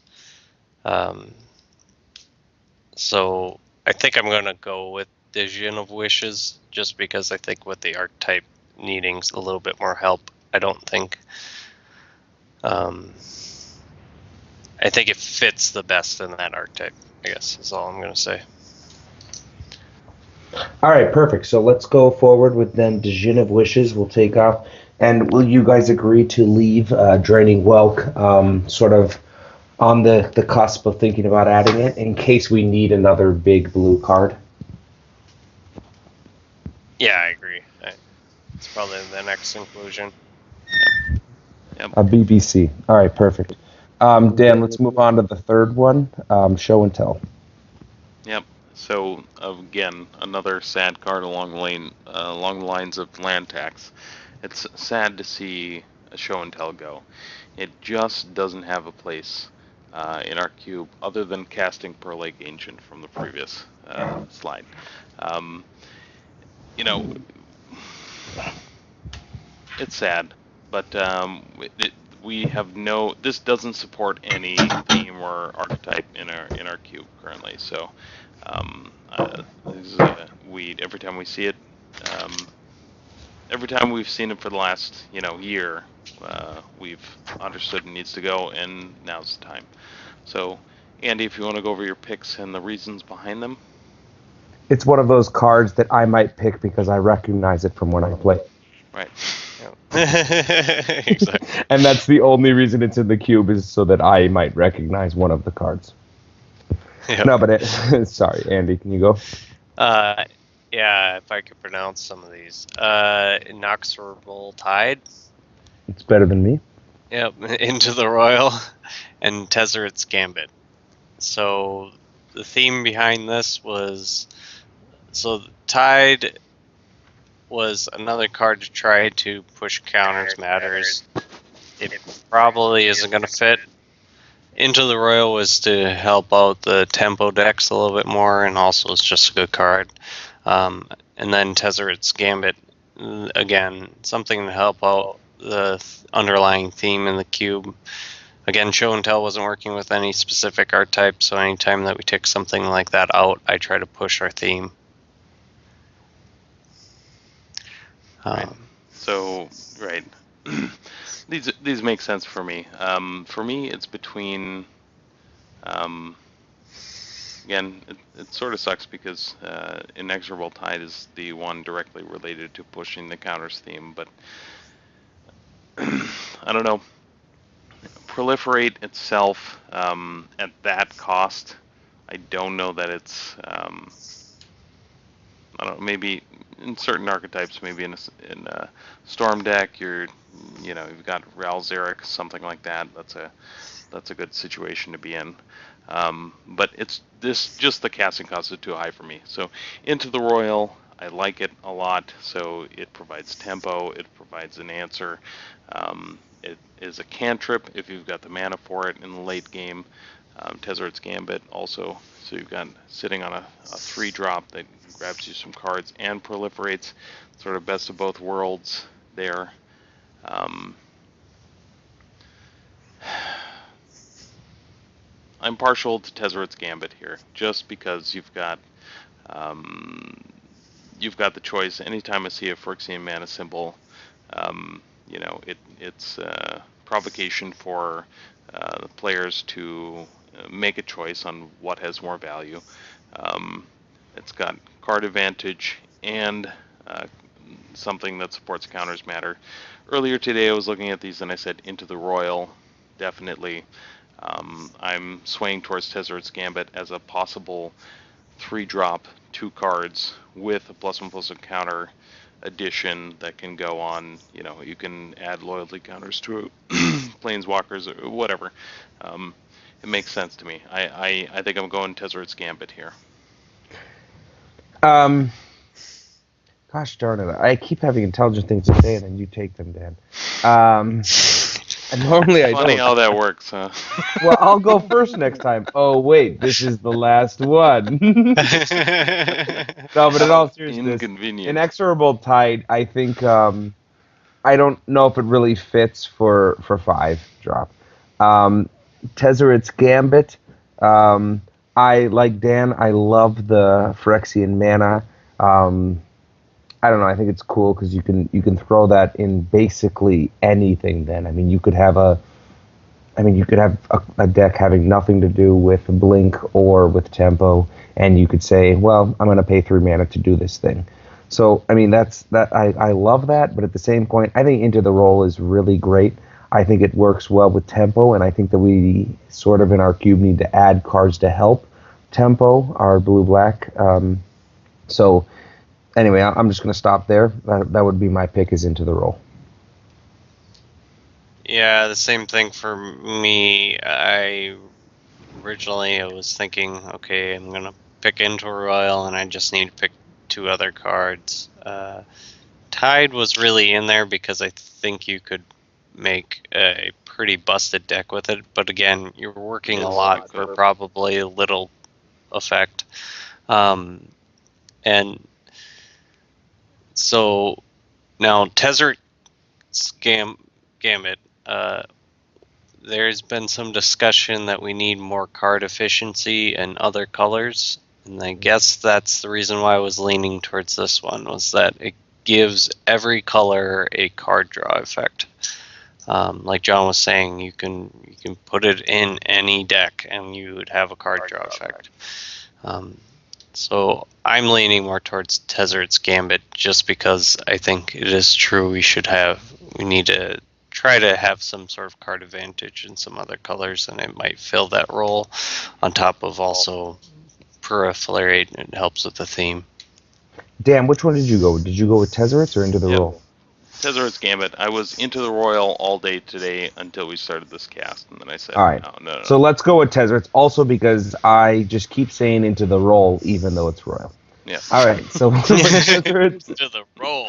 So I think I'm going to go with Djinn of Wishes just because I think with the archetype needing a little bit more help, I don't think... I think it fits the best in that archetype, I guess, is all I'm going to say. All right, perfect. So let's go forward with then Djinn of Wishes. We'll take off. And will you guys agree to leave Draining Welk sort of on the cusp of thinking about adding it in case we need another big blue card? Yeah, I agree. It's probably the next inclusion. Yep. A BBC. All right, perfect. Dan, let's move on to the third one, Show and Tell. Yep. So again, another sad card along the lines of land tax. It's sad to see a Show and Tell go. It just doesn't have a place in our cube other than casting Pearl Lake Ancient from the previous slide. It's sad, but we have this doesn't support any theme or archetype in our cube currently. So this is a weed every time we see it. Every time we've seen it for the last year, we've understood it needs to go, and now's the time. So, Andy, if you want to go over your picks and the reasons behind them. It's one of those cards that I might pick because I recognize it from when I play. Right. Exactly. And that's the only reason it's in the cube is so that I might recognize one of the cards. Yep. No, but sorry, Andy, can you go? Yeah, if I could pronounce some of these. Inexorable Tide. It's better than me. Yep, Into the Royal, and Tezzeret's Gambit. So the theme behind this was, Tide was another card to try to push counters matters. It probably isn't going to fit. Into the Royal was to help out the tempo decks a little bit more, and also it's just a good card. And then Tezzeret's Gambit, again, something to help out the underlying theme in the cube. Again, Show and Tell wasn't working with any specific archetype, so anytime that we take something like that out, I try to push our theme. Right. So, right. These make sense for me. For me, it's between. Again, it sort of sucks because Inexorable Tide is the one directly related to pushing the counters theme, but I don't know. Proliferate itself at that cost, I don't know that it's. I don't know. Maybe in certain archetypes, maybe in a Storm deck, you've got Ral Zarek, something like that. That's a good situation to be in. But it's just the casting cost is too high for me. So Into the Royal, I like it a lot. So it provides tempo, it provides an answer. It is a cantrip if you've got the mana for it in the late game. Tezzeret's Gambit also. So you've got sitting on a 3-drop that grabs you some cards and proliferates. Sort of best of both worlds there. I'm partial to Tezzeret's Gambit here, just because you've got the choice. Anytime I see a Phyrexian mana symbol, it's provocation for the players to make a choice on what has more value. It's got card advantage and something that supports counters matter. Earlier today I was looking at these and I said Into the Royal, definitely. I'm swaying towards Tezzeret's Gambit as a possible 3-drop, 2 cards with a +1/+1 counter addition that can go on. You can add loyalty counters to planeswalkers or whatever. It makes sense to me. I think I'm going Tezzeret's Gambit here. Gosh darn it! I keep having intelligent things to say, and then you take them, Dan. And normally I don't. Funny how that works, huh? Well, I'll go first next time. Oh wait, this is the last one. No, but in all seriousness, Inconvenient. Inexorable Tide, I think I don't know if it really fits for 5-drop. Tezzeret's Gambit, I like Dan. I love the Phyrexian mana. I don't know. I think it's cool because you can throw that in basically anything. Then I mean, you could have a deck having nothing to do with Blink or with Tempo, and you could say, well, I'm going to pay 3 mana to do this thing. So I mean, I love that, but at the same point, I think Into the Roll is really great. I think it works well with Tempo, and I think that we sort of in our cube need to add cards to help Tempo, our blue-black. So anyway, I'm just going to stop there. That would be my pick, is Into the Roll. Yeah, the same thing for me. Originally I was thinking, okay, I'm going to pick Into Royal, and I just need to pick 2 other cards. Tide was really in there because I think you could make a pretty busted deck with it, but again, you're working a lot for probably little effect. And so now Tezzeret's Gambit, there's been some discussion that we need more card efficiency and other colors, and I guess that's the reason why I was leaning towards this one, was that it gives every color a card draw effect. Like John was saying, you can put it in any deck and you would have a card draw effect. So I'm leaning more towards Tezzeret's Gambit just because I think it is true we need to try to have some sort of card advantage in some other colors, and it might fill that role on top of also proliferate, and it helps with the theme. Dan, which one did you go with? Did you go with Tezzeret's or Into the Roll? Tezzeret's Gambit. I was Into the Royal all day today until we started this cast, and then I said, all right. No. So let's go with Tezzeret's, also because I just keep saying Into the Roll, even though it's Royal. Yeah. All right, so Tezzeret's. Into the roll.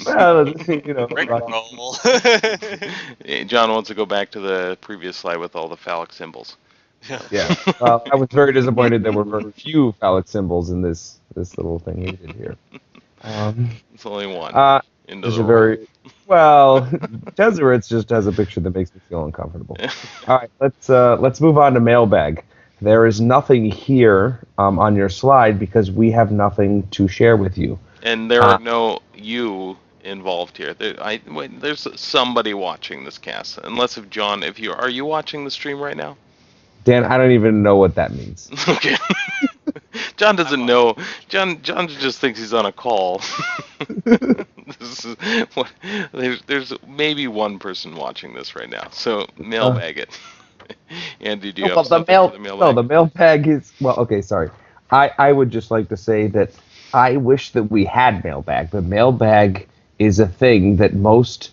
Well, Rick roll. John wants to go back to the previous slide with all the phallic symbols. Yeah. Well, I was very disappointed there were very few phallic symbols in this little thing we did here. It's only one. It's a very well. Tezzeret's just has a picture that makes me feel uncomfortable. All right, let's move on to mailbag. There is nothing here on your slide because we have nothing to share with you. And there are no you involved here. There's somebody watching this cast. Unless are you watching the stream right now? Dan, I don't even know what that means. Okay. John doesn't know. John just thinks he's on a call. There's maybe one person watching this right now. So mailbag it. Andy, do you have something for the mailbag? No, the mailbag is okay. Sorry, I would just like to say that I wish that we had mailbag. The mailbag is a thing that most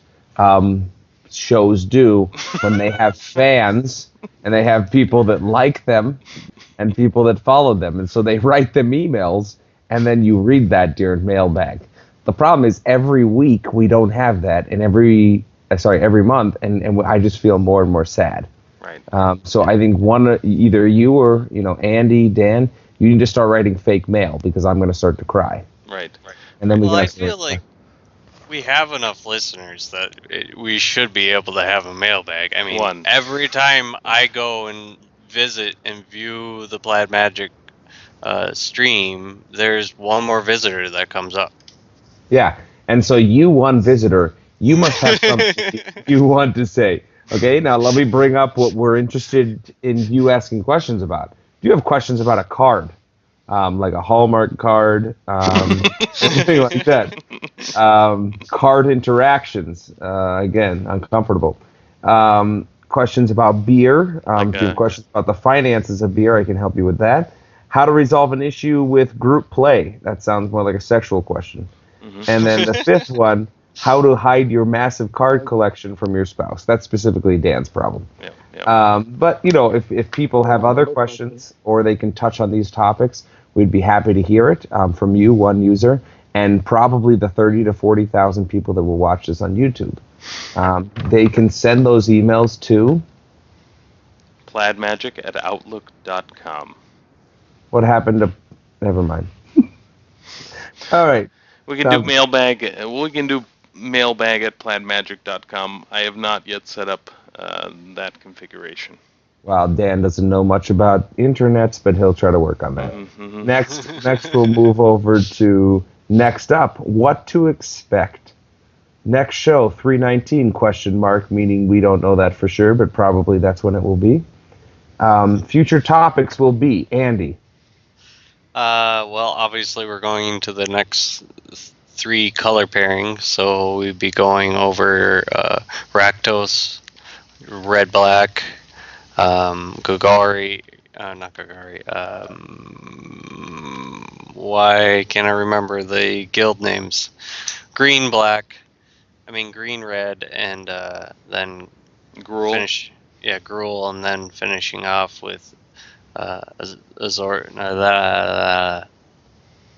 shows do when they have fans and they have people that like them and people that follow them, and so they write them emails, and then you read that during mailbag. The problem is every week we don't have that, and every month, and I just feel more and more sad. Right. So I think either you or Andy, Dan, you need to start writing fake mail because I'm going to start to cry. Right. And then we Well, can I have some feel like we have enough listeners that we should be able to have a mailbag. I mean, every time I go and visit and view the Plaid Magic stream, there's one more visitor that comes up. Yeah, and so you, one visitor, you must have something you want to say. Okay, now let me bring up what we're interested in you asking questions about. Do you have questions about a card, like a Hallmark card, anything like that? Card interactions, again, uncomfortable. Questions about beer. If you have questions about the finances of beer, I can help you with that. How to resolve an issue with group play. That sounds more like a sexual question. And then the fifth one, how to hide your massive card collection from your spouse. That's specifically Dan's problem. But, if people have other questions or they can touch on these topics, we'd be happy to hear it from you, one user, and probably the 30 to 40,000 people that will watch this on YouTube. They can send those emails to plaidmagic@outlook.com. What happened to... Never mind. All right. We can do mailbag. We can do mailbag@plaidmagic.com. I have not yet set up that configuration. Well, Dan doesn't know much about internets, but he'll try to work on that. Next we'll move over to next up, what to expect. Next show, 319, ? Meaning we don't know that for sure, but probably that's when it will be. Future topics will be, Andy. Well, obviously we're going into the next 3 color pairings, so we'd be going over Rakdos, Red Black, Gagari, not Gagari. Why can't I remember the guild names? Green Red, and then Gruul. Gruul, and then finishing off with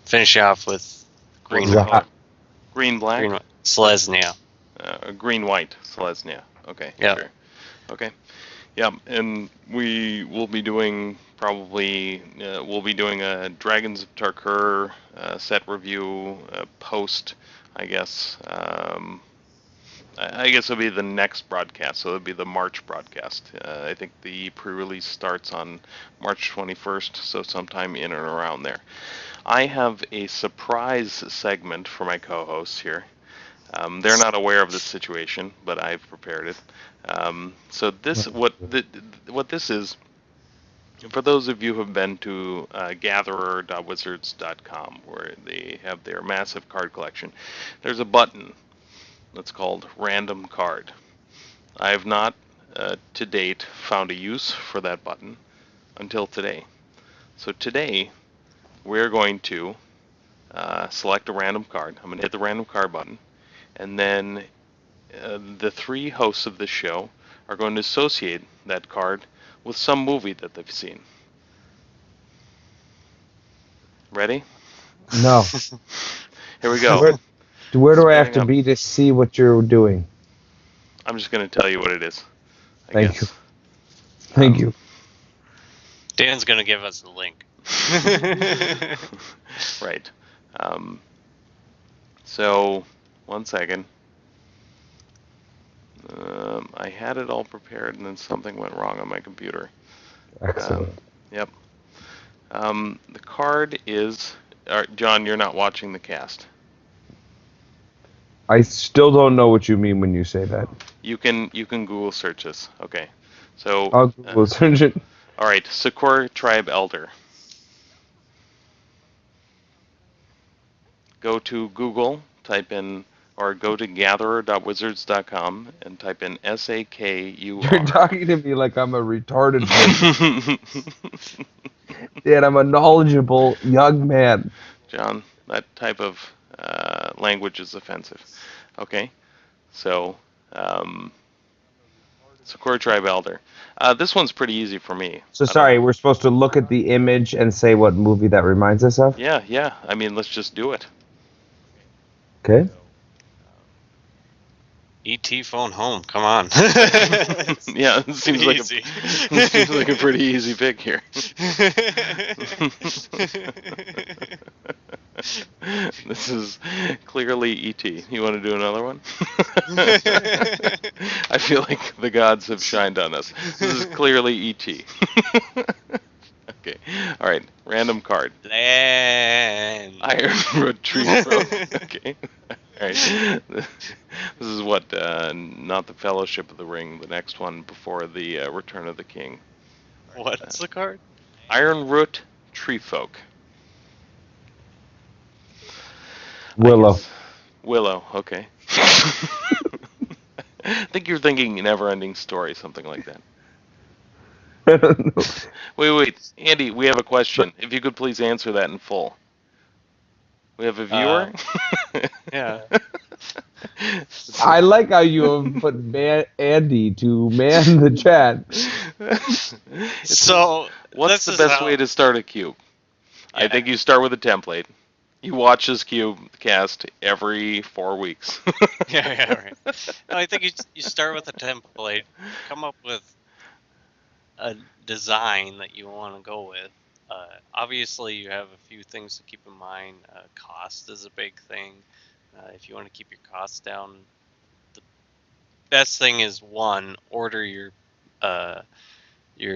finishing off with Green Black. Selesnya. Green White Selesnya. Okay. Yeah. Sure. Okay. Yeah, and we will be doing a Dragons of Tarkir set review post, I guess. I guess it'll be the next broadcast, so it'll be the March broadcast. I think the pre-release starts on March 21st, so sometime in and around there. I have a surprise segment for my co-hosts here. They're not aware of this situation, but I've prepared it. So this, what this is, for those of you who have been to gatherer.wizards.com, where they have their massive card collection, there's a button that's called Random Card. I have not, to date, found a use for that button until today. So today, we're going to select a random card. I'm going to hit the random card button, and then the 3 hosts of this show are going to associate that card with some movie that they've seen. Ready? No. Here we go. Where do I have to be to see what you're doing? I'm just going to tell you what it is. Thank you. Thank you. Dan's going to give us the link. Right. So, one second. I had it all prepared, and then something went wrong on my computer. Excellent. Yep. The card is... John, you're not watching the cast. I still don't know what you mean when you say that. You can Google search this. Okay. So... I'll Google search it. All right. Sakura Tribe Elder. Go to Google, type in... Or go to gatherer.wizards.com and type in SAKUR. You're talking to me like I'm a retarded person. Dad, I'm a knowledgeable young man. John, that type of language is offensive. Okay, so Sakura Tribe Elder. This one's pretty easy for me. So sorry, we're supposed to look at the image and say what movie that reminds us of? Yeah. I mean, let's just do it. Okay. ET phone home. Come on. Yeah, it seems like easy. it seems like a pretty easy pick here. This is clearly ET. You want to do another one? I feel like the gods have shined on us. This is clearly ET. Okay. All right. Random card. Land. Ironwood tree folk. Okay. All right. This is what? Not the Fellowship of the Ring. The next one before the Return of the King. What's the card? Ironroot tree folk. Willow. Willow. Okay. I think you're thinking Never-Ending Story, something like that. I don't know. Wait, Andy, we have a question. If you could please answer that in full. We have a viewer? Yeah. I like how you have put Andy to man the chat. So What's the best way to start a cube? I Yeah. think you start with a template. You watch this cube cast every 4 weeks. Yeah, right. No, I think you start with a template, come up with a design that you want to go with. Obviously, you have a few things to keep in mind. Cost is a big thing. If you want to keep your costs down, the best thing is one, order your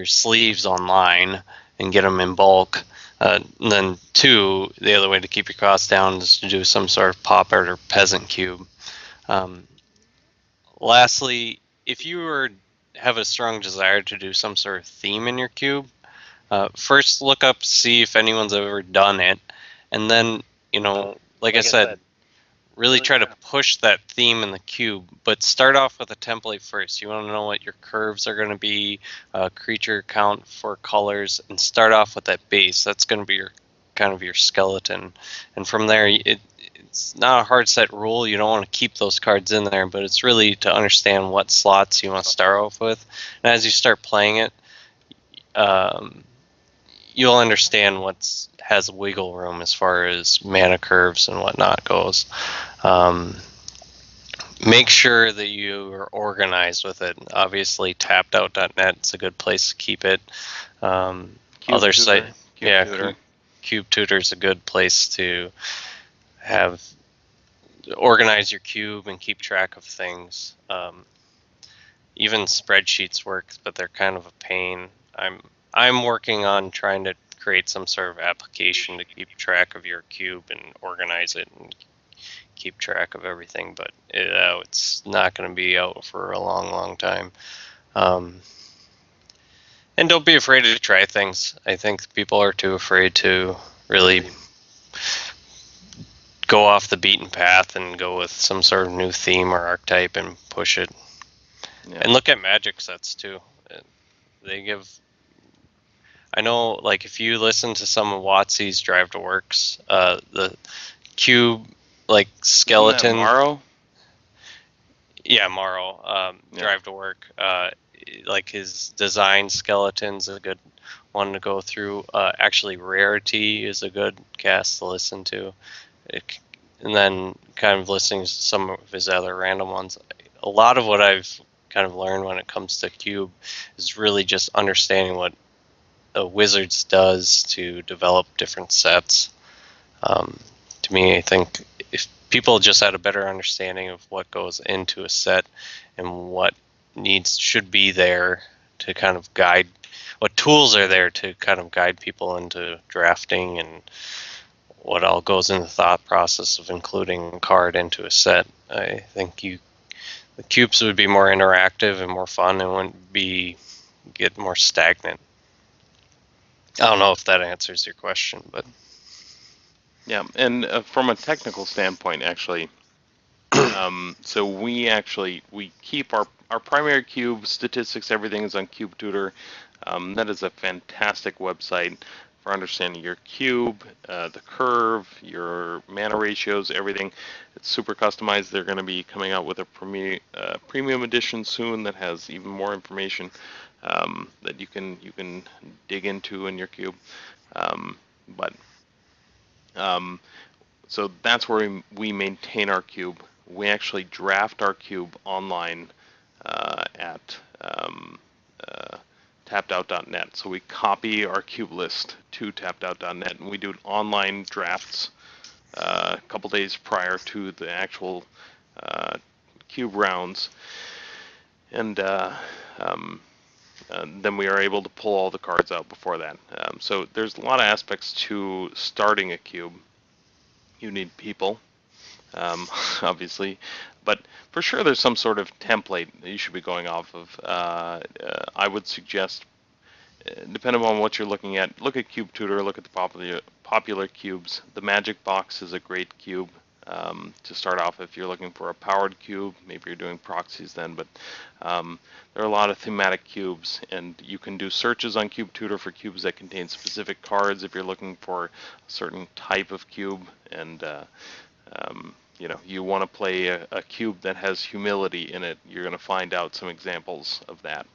sleeves online and get them in bulk. And then two, the other way to keep your costs down is to do some sort of pop art or peasant cube. Lastly, if you have a strong desire to do some sort of theme in your cube, first look up, see if anyone's ever done it, and then, like I said, really try to push that theme in the cube, but start off with a template first. You want to know what your curves are going to be, creature count for colors, and start off with that base. That's going to be your skeleton, and from there, it's not a hard set rule. You don't want to keep those cards in there, but it's really to understand what slots you want to start off with, and as you start playing it, you'll understand what has wiggle room as far as mana curves and whatnot goes. Make sure that you are organized with it. Obviously, tappedout.net is a good place to keep it. Other site, Cube Tutor is a good place to have organize your cube and keep track of things. Even spreadsheets work, but they're kind of a pain. I'm working on trying to create some sort of application to keep track of your cube and organize it and keep track of everything, but it's not going to be out for a long time. And don't be afraid to try things. I think people are too afraid to really go off the beaten path and go with some sort of new theme or archetype and push it. Yeah. And look at magic sets too. They give... I know, like, if you listen to some of WotC's Drive to Works, the cube, like, skeleton... Morrow? Yeah, Morrow. Drive to Work. Like, his design skeleton's a good one to go through. Actually, Rarity is a good cast to listen to. And then kind of listening to some of his other random ones. A lot of what I've kind of learned when it comes to cube is really just understanding what Wizards does to develop different sets. To me, I think if people just had a better understanding of what goes into a set and what should be there to kind of guide, what tools are there to kind of guide people into drafting, and what all goes in the thought process of including a card into a set, I think the cubes would be more interactive and more fun and wouldn't get more stagnant. I don't know if that answers your question, but... Yeah, and from a technical standpoint, actually, so we keep our primary cube statistics, everything is on Cube Tutor. That is a fantastic website for understanding your cube, the curve, your mana ratios, everything. It's super customized. They're going to be coming out with a premium edition soon that has even more information that you can dig into in your cube. So that's where we maintain our cube. we actually draft our cube online at tappedout.net. So we copy our cube list to tappedout.net, and we do online drafts a couple days prior to the actual cube rounds, and then we are able to pull all the cards out before that. So there's a lot of aspects to starting a cube. You need people, obviously, but for sure there's some sort of template that you should be going off of. I would suggest, depending on what you're looking at, look at Cube Tutor, look at the popular cubes. The Magic Box is a great cube to start off if you're looking for a powered cube. Maybe you're doing proxies then, but there are a lot of thematic cubes, and you can do searches on Cube Tutor for cubes that contain specific cards if you're looking for a certain type of cube, and you want to play a cube that has humility in it. You're going to find out some examples of that.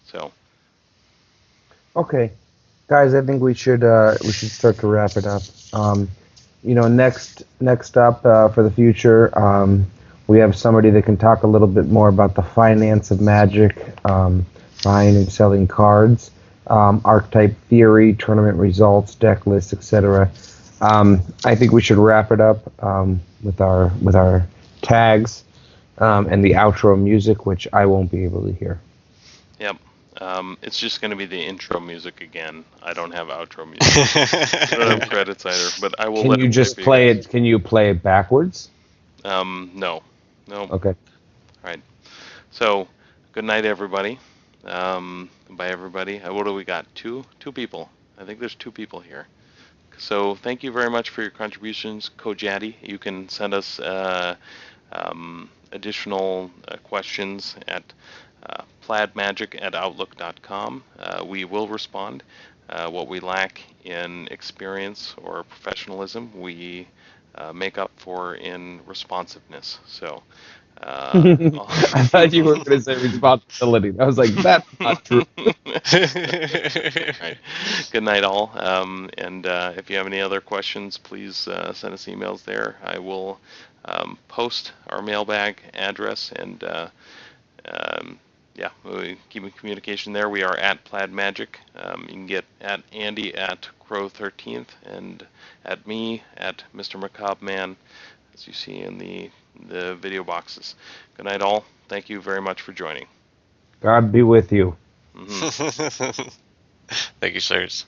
So. Okay, guys, I think we should start to wrap it up. Next up for the future, we have somebody that can talk a little bit more about the finance of Magic, buying and selling cards, archetype theory, tournament results, deck lists, etc. I think we should wrap it up with our tags and the outro music, which I won't be able to hear. Yep. It's just going to be the intro music again. I don't have outro music. I don't have credits either, but I will. Can you just play it? Can you play it backwards? No. Okay. All right. So, good night, everybody. By everybody, what do we got? Two people. I think there's 2 people here. So, thank you very much for your contributions, Kojati. You can send us additional questions at plaidmagic@outlook.com. We will respond. What we lack in experience or professionalism, we make up for in responsiveness. So. I thought you were going to say responsibility. I was like, that's not true. Right. Good night, all. And if you have any other questions, please send us emails there. I will post our mailbag address, and we keep in communication there. We are at Plaid Magic. You can get at Andy at Crow13th and at me at Mr. Macabre Man, as you see in the video boxes. Good night, all. Thank you very much for joining. God be with you. Thank you, sirs.